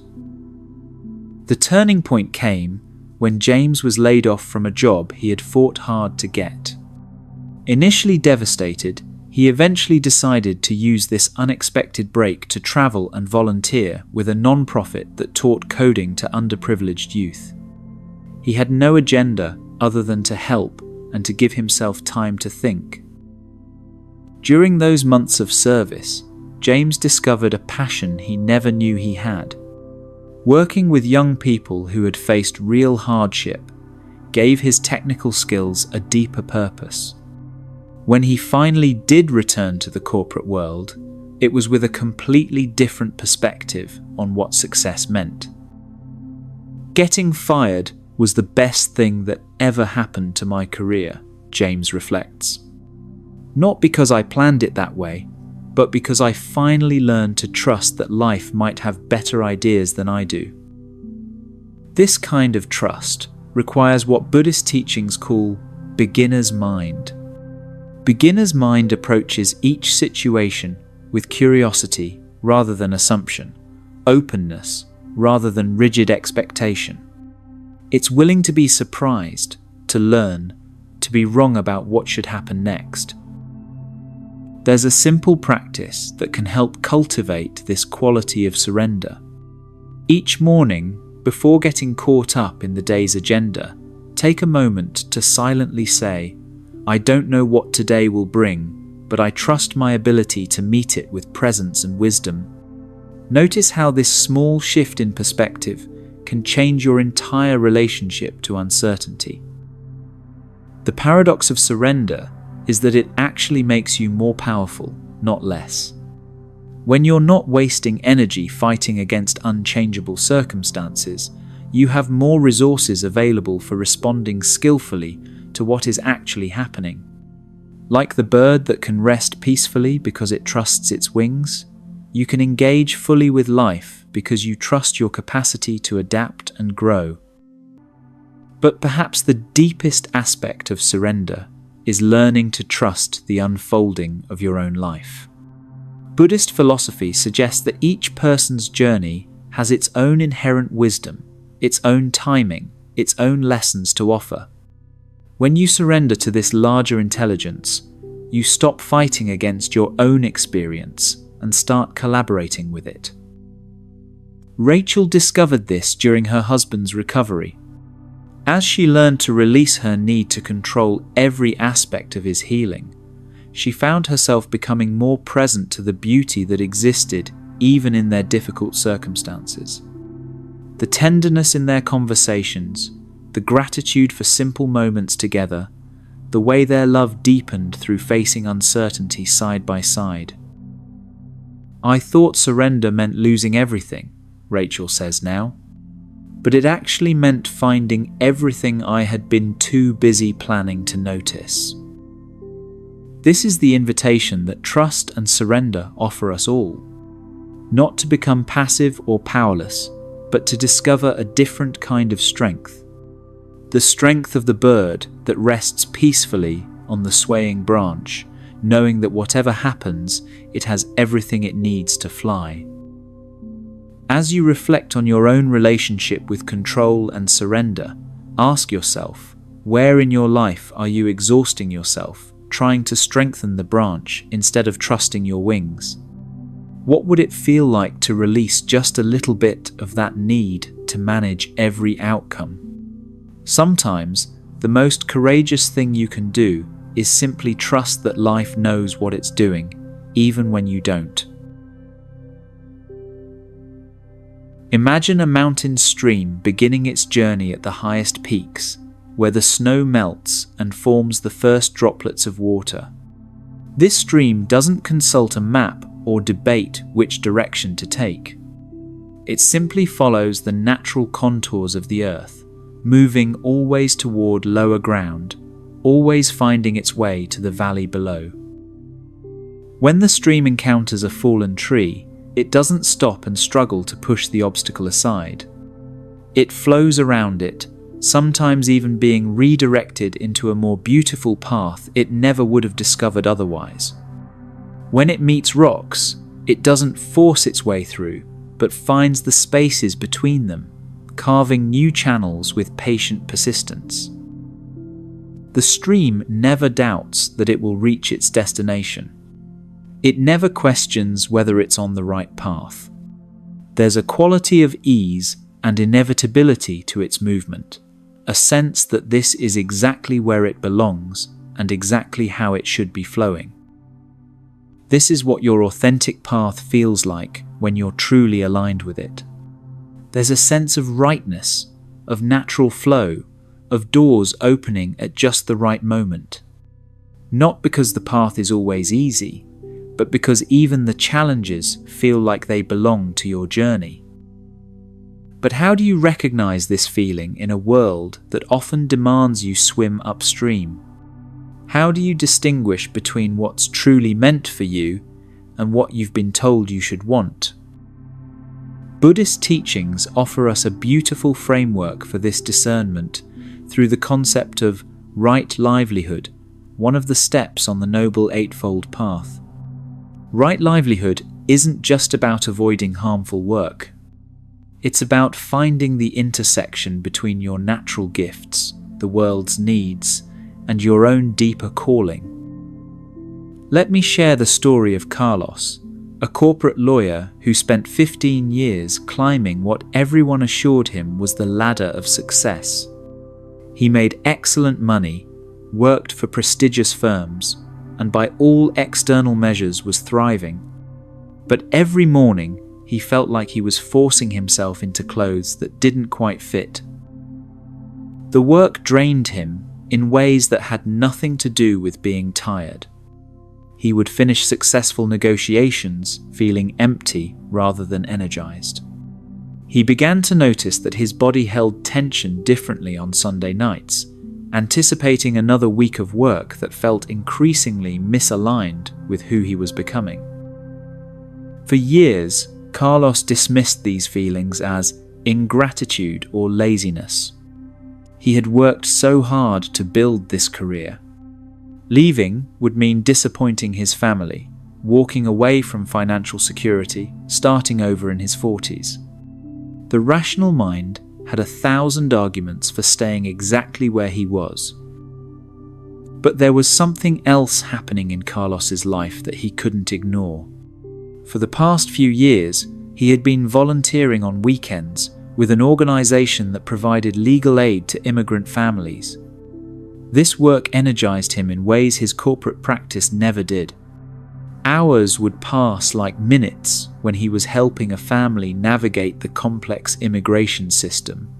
The turning point came when James was laid off from a job he had fought hard to get. Initially devastated, he eventually decided to use this unexpected break to travel and volunteer with a non-profit that taught coding to underprivileged youth. He had no agenda other than to help and to give himself time to think. During those months of service, James discovered a passion he never knew he had. Working with young people who had faced real hardship gave his technical skills a deeper purpose. When he finally did return to the corporate world, it was with a completely different perspective on what success meant. Getting fired was the best thing that ever happened to my career, James reflects. Not because I planned it that way, but because I finally learned to trust that life might have better ideas than I do. This kind of trust requires what Buddhist teachings call beginner's mind. Beginner's mind approaches each situation with curiosity rather than assumption, openness rather than rigid expectation. It's willing to be surprised, to learn, to be wrong about what should happen next. There's a simple practice that can help cultivate this quality of surrender. Each morning, before getting caught up in the day's agenda, take a moment to silently say, I don't know what today will bring, but I trust my ability to meet it with presence and wisdom. Notice how this small shift in perspective can change your entire relationship to uncertainty. The paradox of surrender is that it actually makes you more powerful, not less. When you're not wasting energy fighting against unchangeable circumstances, you have more resources available for responding skillfully to what is actually happening. Like the bird that can rest peacefully because it trusts its wings, you can engage fully with life because you trust your capacity to adapt and grow. But perhaps the deepest aspect of surrender is learning to trust the unfolding of your own life. Buddhist philosophy suggests that each person's journey has its own inherent wisdom, its own timing, its own lessons to offer. When you surrender to this larger intelligence, you stop fighting against your own experience and start collaborating with it. Rachel discovered this during her husband's recovery. As she learned to release her need to control every aspect of his healing, she found herself becoming more present to the beauty that existed even in their difficult circumstances. The tenderness in their conversations, the gratitude for simple moments together, the way their love deepened through facing uncertainty side by side. I thought surrender meant losing everything, Rachel says now. But it actually meant finding everything I had been too busy planning to notice. This is the invitation that trust and surrender offer us all. Not to become passive or powerless, but to discover a different kind of strength. The strength of the bird that rests peacefully on the swaying branch, knowing that whatever happens, it has everything it needs to fly. As you reflect on your own relationship with control and surrender, ask yourself, where in your life are you exhausting yourself, trying to strengthen the branch instead of trusting your wings? What would it feel like to release just a little bit of that need to manage every outcome? Sometimes, the most courageous thing you can do is simply trust that life knows what it's doing, even when you don't. Imagine a mountain stream beginning its journey at the highest peaks, where the snow melts and forms the first droplets of water. This stream doesn't consult a map or debate which direction to take. It simply follows the natural contours of the earth, moving always toward lower ground, always finding its way to the valley below. When the stream encounters a fallen tree, it doesn't stop and struggle to push the obstacle aside. It flows around it, sometimes even being redirected into a more beautiful path it never would have discovered otherwise. When it meets rocks, it doesn't force its way through, but finds the spaces between them, carving new channels with patient persistence. The stream never doubts that it will reach its destination. It never questions whether it's on the right path. There's a quality of ease and inevitability to its movement, a sense that this is exactly where it belongs and exactly how it should be flowing. This is what your authentic path feels like when you're truly aligned with it. There's a sense of rightness, of natural flow, of doors opening at just the right moment. Not because the path is always easy, but because even the challenges feel like they belong to your journey. But how do you recognize this feeling in a world that often demands you swim upstream? How do you distinguish between what's truly meant for you and what you've been told you should want? Buddhist teachings offer us a beautiful framework for this discernment through the concept of right livelihood, one of the steps on the Noble Eightfold Path. Right livelihood isn't just about avoiding harmful work. It's about finding the intersection between your natural gifts, the world's needs, and your own deeper calling. Let me share the story of Carlos, a corporate lawyer who spent 15 years climbing what everyone assured him was the ladder of success. He made excellent money, worked for prestigious firms, and by all external measures was thriving. But every morning, he felt like he was forcing himself into clothes that didn't quite fit. The work drained him in ways that had nothing to do with being tired. He would finish successful negotiations feeling empty rather than energized. He began to notice that his body held tension differently on Sunday nights, anticipating another week of work that felt increasingly misaligned with who he was becoming. For years, Carlos dismissed these feelings as ingratitude or laziness. He had worked so hard to build this career. Leaving would mean disappointing his family, walking away from financial security, starting over in his 40s. The rational mind had 1,000 arguments for staying exactly where he was. But there was something else happening in Carlos's life that he couldn't ignore. For the past few years, he had been volunteering on weekends with an organization that provided legal aid to immigrant families. This work energized him in ways his corporate practice never did. Hours would pass like minutes when he was helping a family navigate the complex immigration system.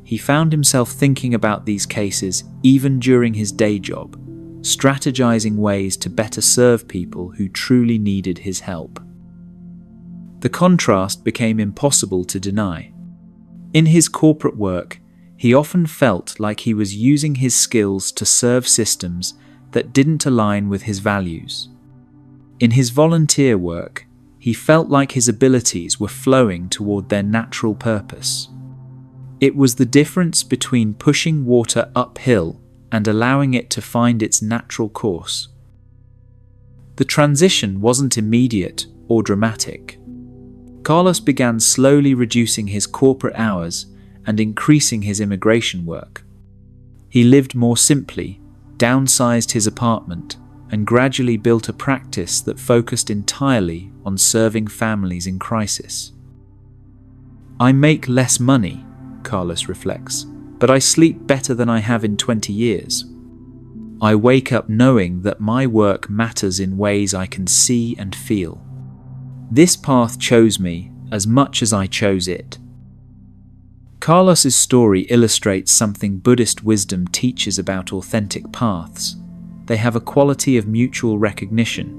He found himself thinking about these cases even during his day job, strategizing ways to better serve people who truly needed his help. The contrast became impossible to deny. In his corporate work, he often felt like he was using his skills to serve systems that didn't align with his values. In his volunteer work, he felt like his abilities were flowing toward their natural purpose. It was the difference between pushing water uphill and allowing it to find its natural course. The transition wasn't immediate or dramatic. Carlos began slowly reducing his corporate hours and increasing his immigration work. He lived more simply, downsized his apartment, and gradually built a practice that focused entirely on serving families in crisis. "I make less money," Carlos reflects, "but I sleep better than I have in 20 years. I wake up knowing that my work matters in ways I can see and feel. This path chose me as much as I chose it." Carlos's story illustrates something Buddhist wisdom teaches about authentic paths. They have a quality of mutual recognition.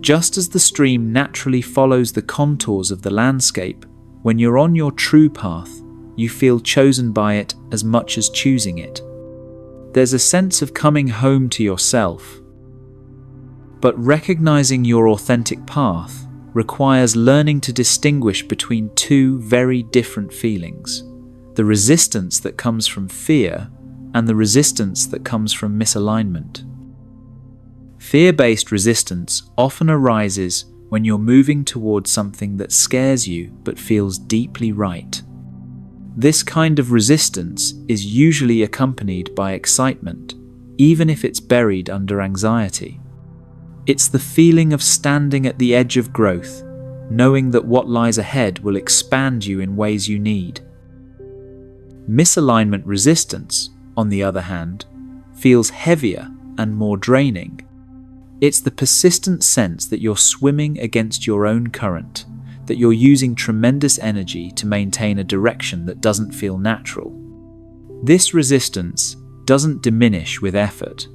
Just as the stream naturally follows the contours of the landscape, when you're on your true path, you feel chosen by it as much as choosing it. There's a sense of coming home to yourself. But recognizing your authentic path requires learning to distinguish between two very different feelings: the resistance that comes from fear and the resistance that comes from misalignment. Fear-based resistance often arises when you're moving towards something that scares you but feels deeply right. This kind of resistance is usually accompanied by excitement, even if it's buried under anxiety. It's the feeling of standing at the edge of growth, knowing that what lies ahead will expand you in ways you need. Misalignment resistance, on the other hand, feels heavier and more draining. It's the persistent sense that you're swimming against your own current, that you're using tremendous energy to maintain a direction that doesn't feel natural. This resistance doesn't diminish with effort.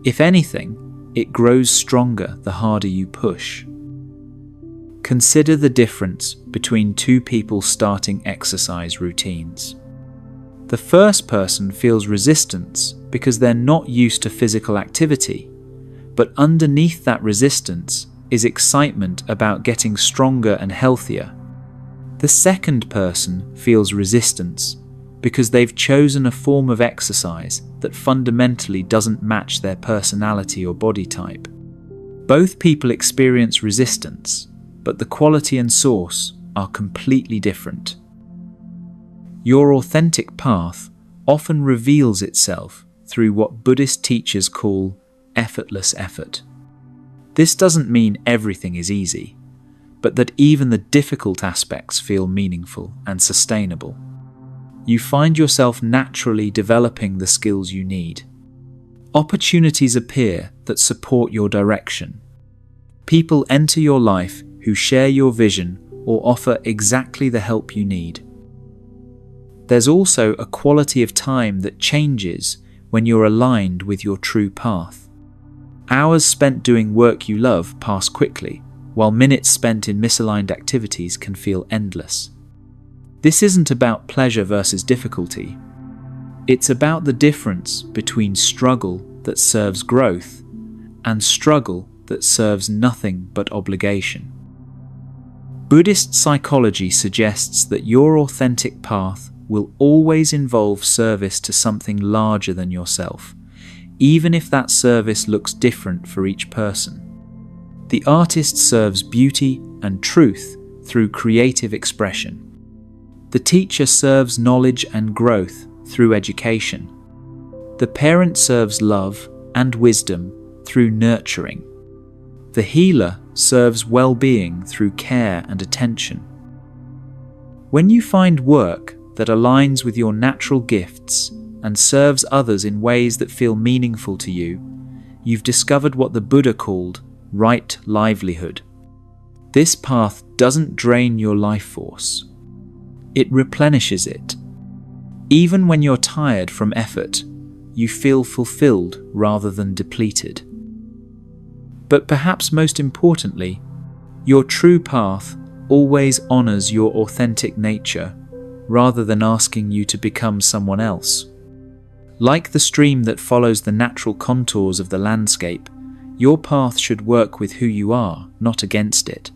If anything, it grows stronger the harder you push. Consider the difference between two people starting exercise routines. The first person feels resistance because they're not used to physical activity, but underneath that resistance is excitement about getting stronger and healthier. The second person feels resistance because they've chosen a form of exercise that fundamentally doesn't match their personality or body type. Both people experience resistance, but the quality and source are completely different. Your authentic path often reveals itself through what Buddhist teachers call effortless effort. This doesn't mean everything is easy, but that even the difficult aspects feel meaningful and sustainable. You find yourself naturally developing the skills you need. Opportunities appear that support your direction. People enter your life who share your vision or offer exactly the help you need. There's also a quality of time that changes when you're aligned with your true path. Hours spent doing work you love pass quickly, while minutes spent in misaligned activities can feel endless. This isn't about pleasure versus difficulty. It's about the difference between struggle that serves growth and struggle that serves nothing but obligation. Buddhist psychology suggests that your authentic path will always involve service to something larger than yourself, even if that service looks different for each person. The artist serves beauty and truth through creative expression. The teacher serves knowledge and growth through education. The parent serves love and wisdom through nurturing. The healer serves well-being through care and attention. When you find work that aligns with your natural gifts and serves others in ways that feel meaningful to you, you've discovered what the Buddha called right livelihood. This path doesn't drain your life force. It replenishes it. Even when you're tired from effort, you feel fulfilled rather than depleted. But perhaps most importantly, your true path always honors your authentic nature rather than asking you to become someone else. Like the stream that follows the natural contours of the landscape, your path should work with who you are, not against it.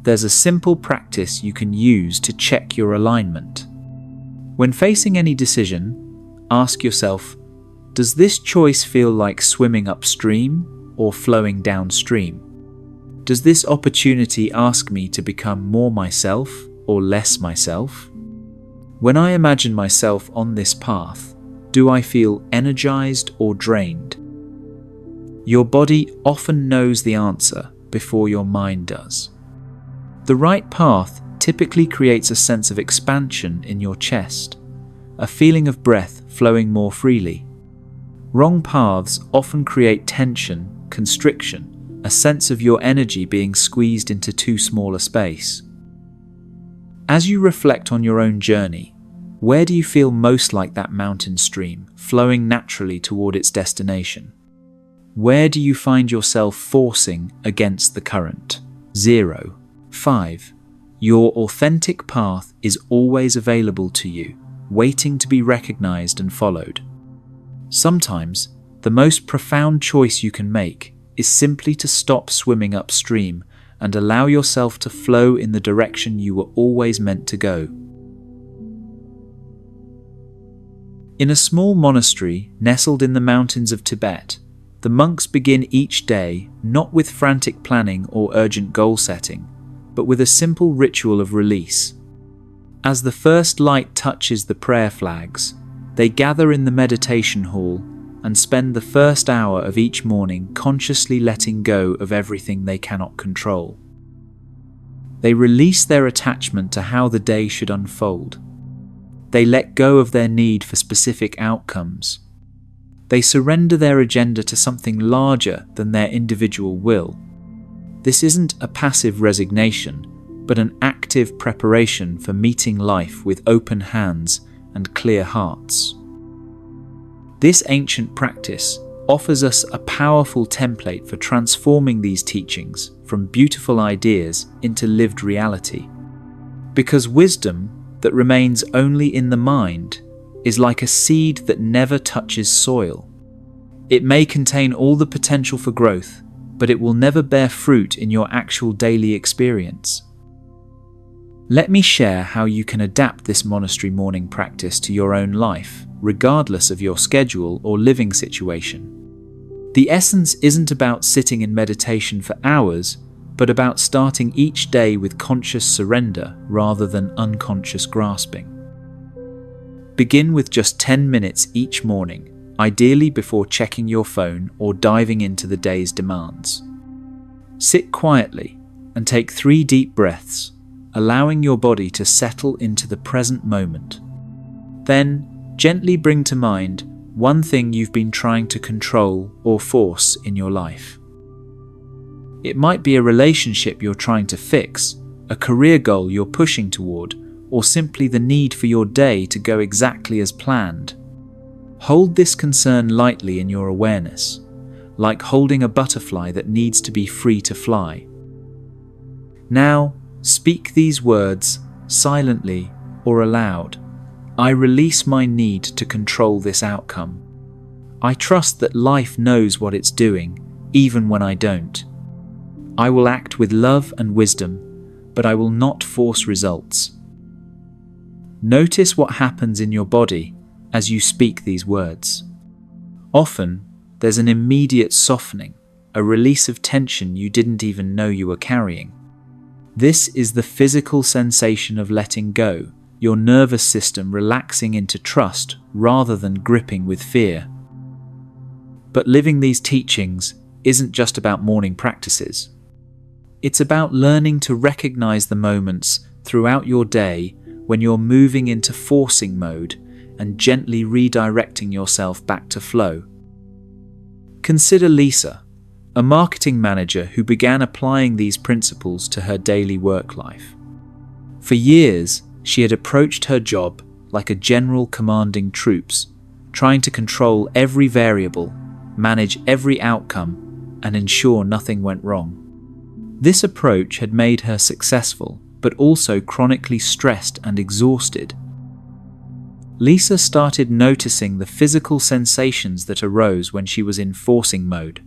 There's a simple practice you can use to check your alignment. When facing any decision, ask yourself, does this choice feel like swimming upstream or flowing downstream? Does this opportunity ask me to become more myself or less myself? When I imagine myself on this path, do I feel energized or drained? Your body often knows the answer before your mind does. The right path typically creates a sense of expansion in your chest, a feeling of breath flowing more freely. Wrong paths often create tension, constriction, a sense of your energy being squeezed into too small a space. As you reflect on your own journey, where do you feel most like that mountain stream, flowing naturally toward its destination? Where do you find yourself forcing against the current? 0. 5. Your authentic path is always available to you, waiting to be recognized and followed. Sometimes, the most profound choice you can make is simply to stop swimming upstream and allow yourself to flow in the direction you were always meant to go. In a small monastery nestled in the mountains of Tibet, the monks begin each day not with frantic planning or urgent goal setting, but with a simple ritual of release. As the first light touches the prayer flags, they gather in the meditation hall and spend the first hour of each morning consciously letting go of everything they cannot control. They release their attachment to how the day should unfold. They let go of their need for specific outcomes. They surrender their agenda to something larger than their individual will. This isn't a passive resignation, but an active preparation for meeting life with open hands and clear hearts. This ancient practice offers us a powerful template for transforming these teachings from beautiful ideas into lived reality. Because wisdom that remains only in the mind is like a seed that never touches soil. It may contain all the potential for growth, but it will never bear fruit in your actual daily experience. Let me share how you can adapt this monastery morning practice to your own life, regardless of your schedule or living situation. The essence isn't about sitting in meditation for hours, but about starting each day with conscious surrender rather than unconscious grasping. Begin with just 10 minutes each morning, ideally before checking your phone or diving into the day's demands. Sit quietly and take 3 deep breaths, allowing your body to settle into the present moment. Then, gently bring to mind one thing you've been trying to control or force in your life. It might be a relationship you're trying to fix, a career goal you're pushing toward, or simply the need for your day to go exactly as planned. Hold this concern lightly in your awareness, like holding a butterfly that needs to be free to fly. Now, speak these words silently or aloud. I release my need to control this outcome. I trust that life knows what it's doing, even when I don't. I will act with love and wisdom, but I will not force results. Notice what happens in your body as you speak these words. Often, there's an immediate softening, a release of tension you didn't even know you were carrying. This is the physical sensation of letting go, your nervous system relaxing into trust rather than gripping with fear. But living these teachings isn't just about morning practices. It's about learning to recognize the moments throughout your day when you're moving into forcing mode and gently redirecting yourself back to flow. Consider Lisa, a marketing manager who began applying these principles to her daily work life. For years, she had approached her job like a general commanding troops, trying to control every variable, manage every outcome, and ensure nothing went wrong. This approach had made her successful, but also chronically stressed and exhausted. Lisa started noticing the physical sensations that arose when she was in forcing mode.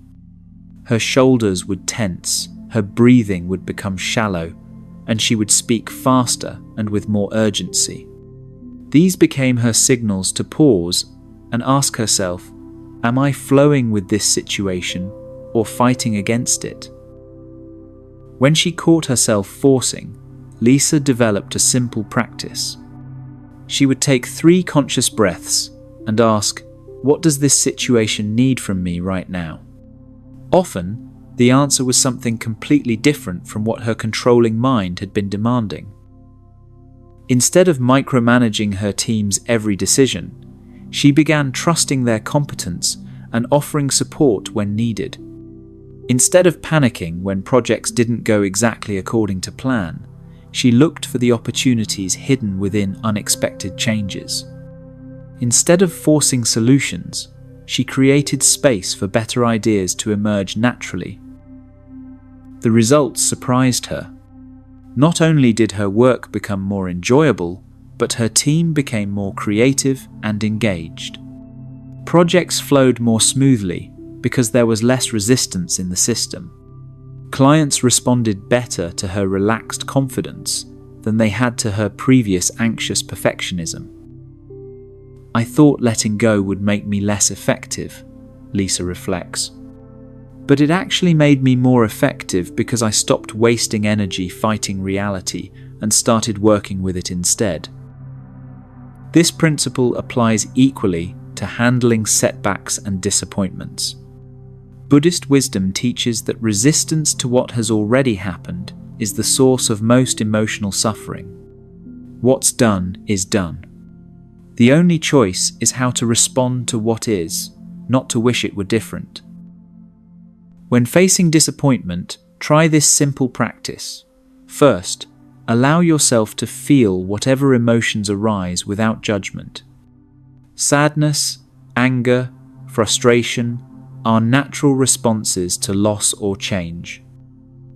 Her shoulders would tense, her breathing would become shallow, and she would speak faster and with more urgency. These became her signals to pause and ask herself, am I flowing with this situation, or fighting against it. When she caught herself forcing, Lisa developed a simple practice. She would take 3 conscious breaths and ask, "What does this situation need from me right now?" Often, the answer was something completely different from what her controlling mind had been demanding. Instead of micromanaging her team's every decision, she began trusting their competence and offering support when needed. Instead of panicking when projects didn't go exactly according to plan, she looked for the opportunities hidden within unexpected changes. Instead of forcing solutions, she created space for better ideas to emerge naturally. The results surprised her. Not only did her work become more enjoyable, but her team became more creative and engaged. Projects flowed more smoothly because there was less resistance in the system. Clients responded better to her relaxed confidence than they had to her previous anxious perfectionism. "I thought letting go would make me less effective," Lisa reflects. "But it actually made me more effective because I stopped wasting energy fighting reality and started working with it instead." This principle applies equally to handling setbacks and disappointments. Buddhist wisdom teaches that resistance to what has already happened is the source of most emotional suffering. What's done is done. The only choice is how to respond to what is, not to wish it were different. When facing disappointment, try this simple practice. First, allow yourself to feel whatever emotions arise without judgment. Sadness, anger, frustration are natural responses to loss or change.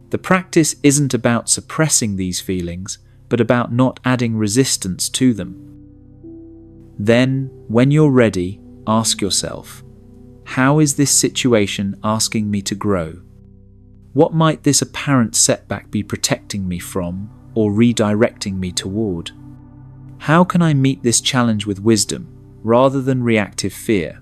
The practice isn't about suppressing these feelings, but about not adding resistance to them. Then, when you're ready, ask yourself, how is this situation asking me to grow? What might this apparent setback be protecting me from or redirecting me toward? How can I meet this challenge with wisdom rather than reactive fear?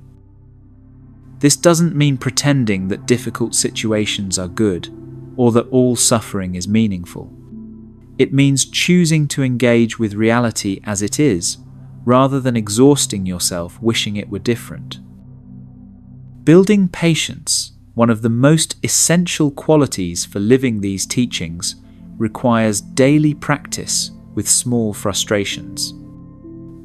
This doesn't mean pretending that difficult situations are good or that all suffering is meaningful. It means choosing to engage with reality as it is, rather than exhausting yourself wishing it were different. Building patience, one of the most essential qualities for living these teachings, requires daily practice with small frustrations.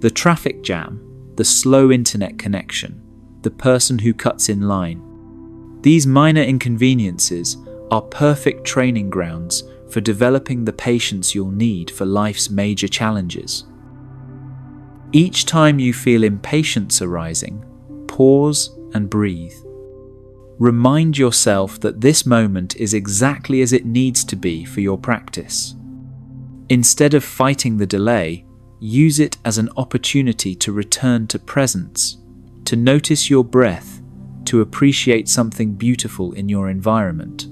The traffic jam, the slow internet connection, the person who cuts in line. These minor inconveniences are perfect training grounds for developing the patience you'll need for life's major challenges. Each time you feel impatience arising, pause and breathe. Remind yourself that this moment is exactly as it needs to be for your practice. Instead of fighting the delay, use it as an opportunity to return to presence, to notice your breath, to appreciate something beautiful in your environment.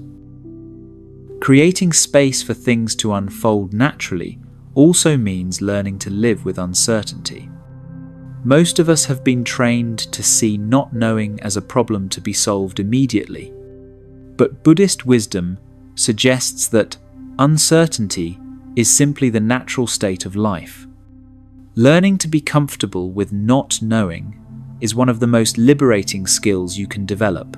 Creating space for things to unfold naturally also means learning to live with uncertainty. Most of us have been trained to see not knowing as a problem to be solved immediately. But Buddhist wisdom suggests that uncertainty is simply the natural state of life. Learning to be comfortable with not knowing is one of the most liberating skills you can develop.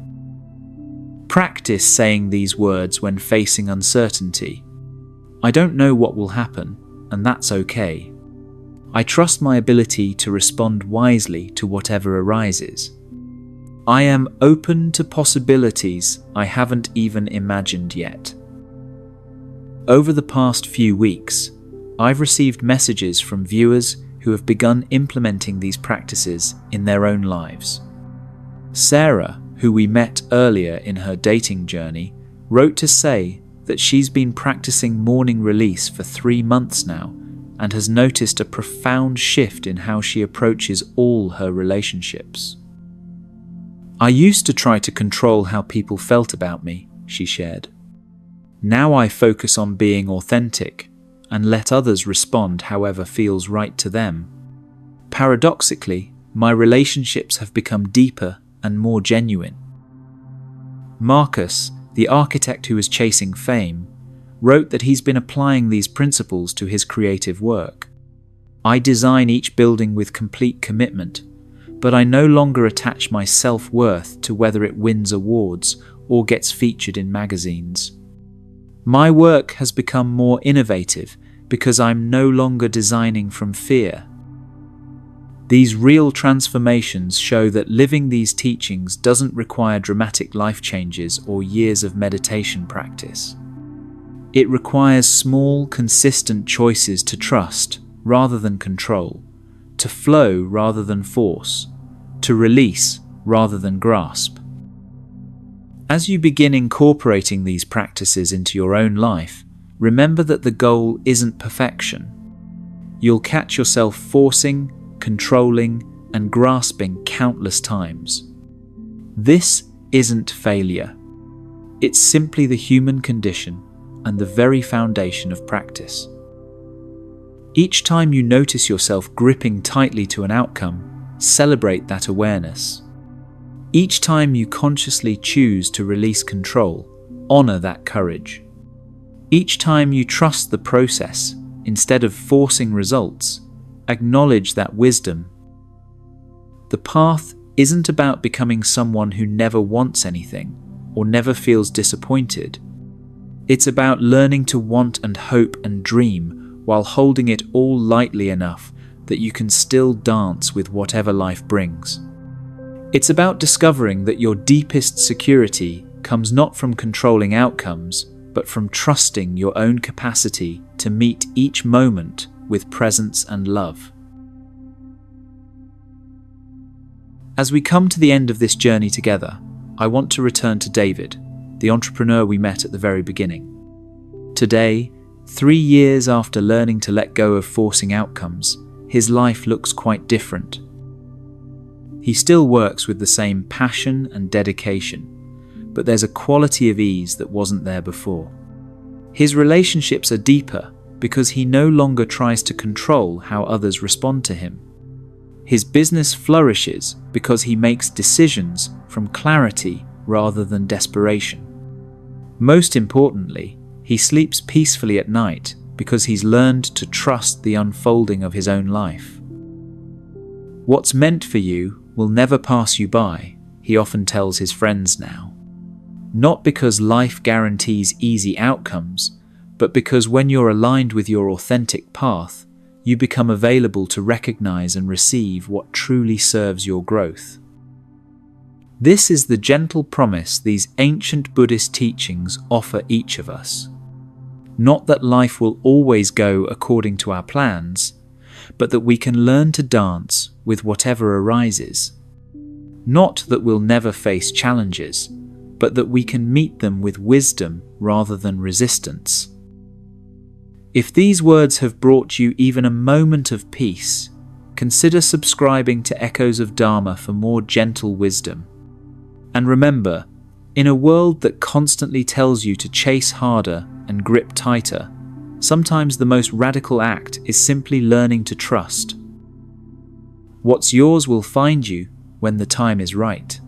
Practice saying these words when facing uncertainty. I don't know what will happen, and that's okay. I trust my ability to respond wisely to whatever arises. I am open to possibilities I haven't even imagined yet. Over the past few weeks, I've received messages from viewers who have begun implementing these practices in their own lives. Sarah, who we met earlier in her dating journey, wrote to say that she's been practicing morning release for 3 months now and has noticed a profound shift in how she approaches all her relationships. I used to try to control how people felt about me, she shared. Now I focus on being authentic and let others respond however feels right to them. Paradoxically, my relationships have become deeper and more genuine. Marcus, the architect who was chasing fame, wrote that he's been applying these principles to his creative work. I design each building with complete commitment, but I no longer attach my self-worth to whether it wins awards or gets featured in magazines. My work has become more innovative because I'm no longer designing from fear. These real transformations show that living these teachings doesn't require dramatic life changes or years of meditation practice. It requires small, consistent choices to trust rather than control, to flow rather than force, to release rather than grasp. As you begin incorporating these practices into your own life, remember that the goal isn't perfection. You'll catch yourself forcing, controlling, and grasping countless times. This isn't failure. It's simply the human condition and the very foundation of practice. Each time you notice yourself gripping tightly to an outcome, celebrate that awareness. Each time you consciously choose to release control, honor that courage. Each time you trust the process instead of forcing results, acknowledge that wisdom. The path isn't about becoming someone who never wants anything or never feels disappointed. It's about learning to want and hope and dream while holding it all lightly enough that you can still dance with whatever life brings. It's about discovering that your deepest security comes not from controlling outcomes, but from trusting your own capacity to meet each moment with presence and love. As we come to the end of this journey together, I want to return to David, the entrepreneur we met at the very beginning. Today, 3 years after learning to let go of forcing outcomes, his life looks quite different. He still works with the same passion and dedication, but there's a quality of ease that wasn't there before. His relationships are deeper because he no longer tries to control how others respond to him. His business flourishes because he makes decisions from clarity rather than desperation. Most importantly, he sleeps peacefully at night because he's learned to trust the unfolding of his own life. What's meant for you will never pass you by, he often tells his friends now. Not because life guarantees easy outcomes, but because when you're aligned with your authentic path, you become available to recognize and receive what truly serves your growth. This is the gentle promise these ancient Buddhist teachings offer each of us. Not that life will always go according to our plans, but that we can learn to dance with whatever arises. Not that we'll never face challenges, but that we can meet them with wisdom rather than resistance. If these words have brought you even a moment of peace, consider subscribing to Echoes of Dharma for more gentle wisdom. And remember, in a world that constantly tells you to chase harder and grip tighter, sometimes the most radical act is simply learning to trust. What's yours will find you when the time is right.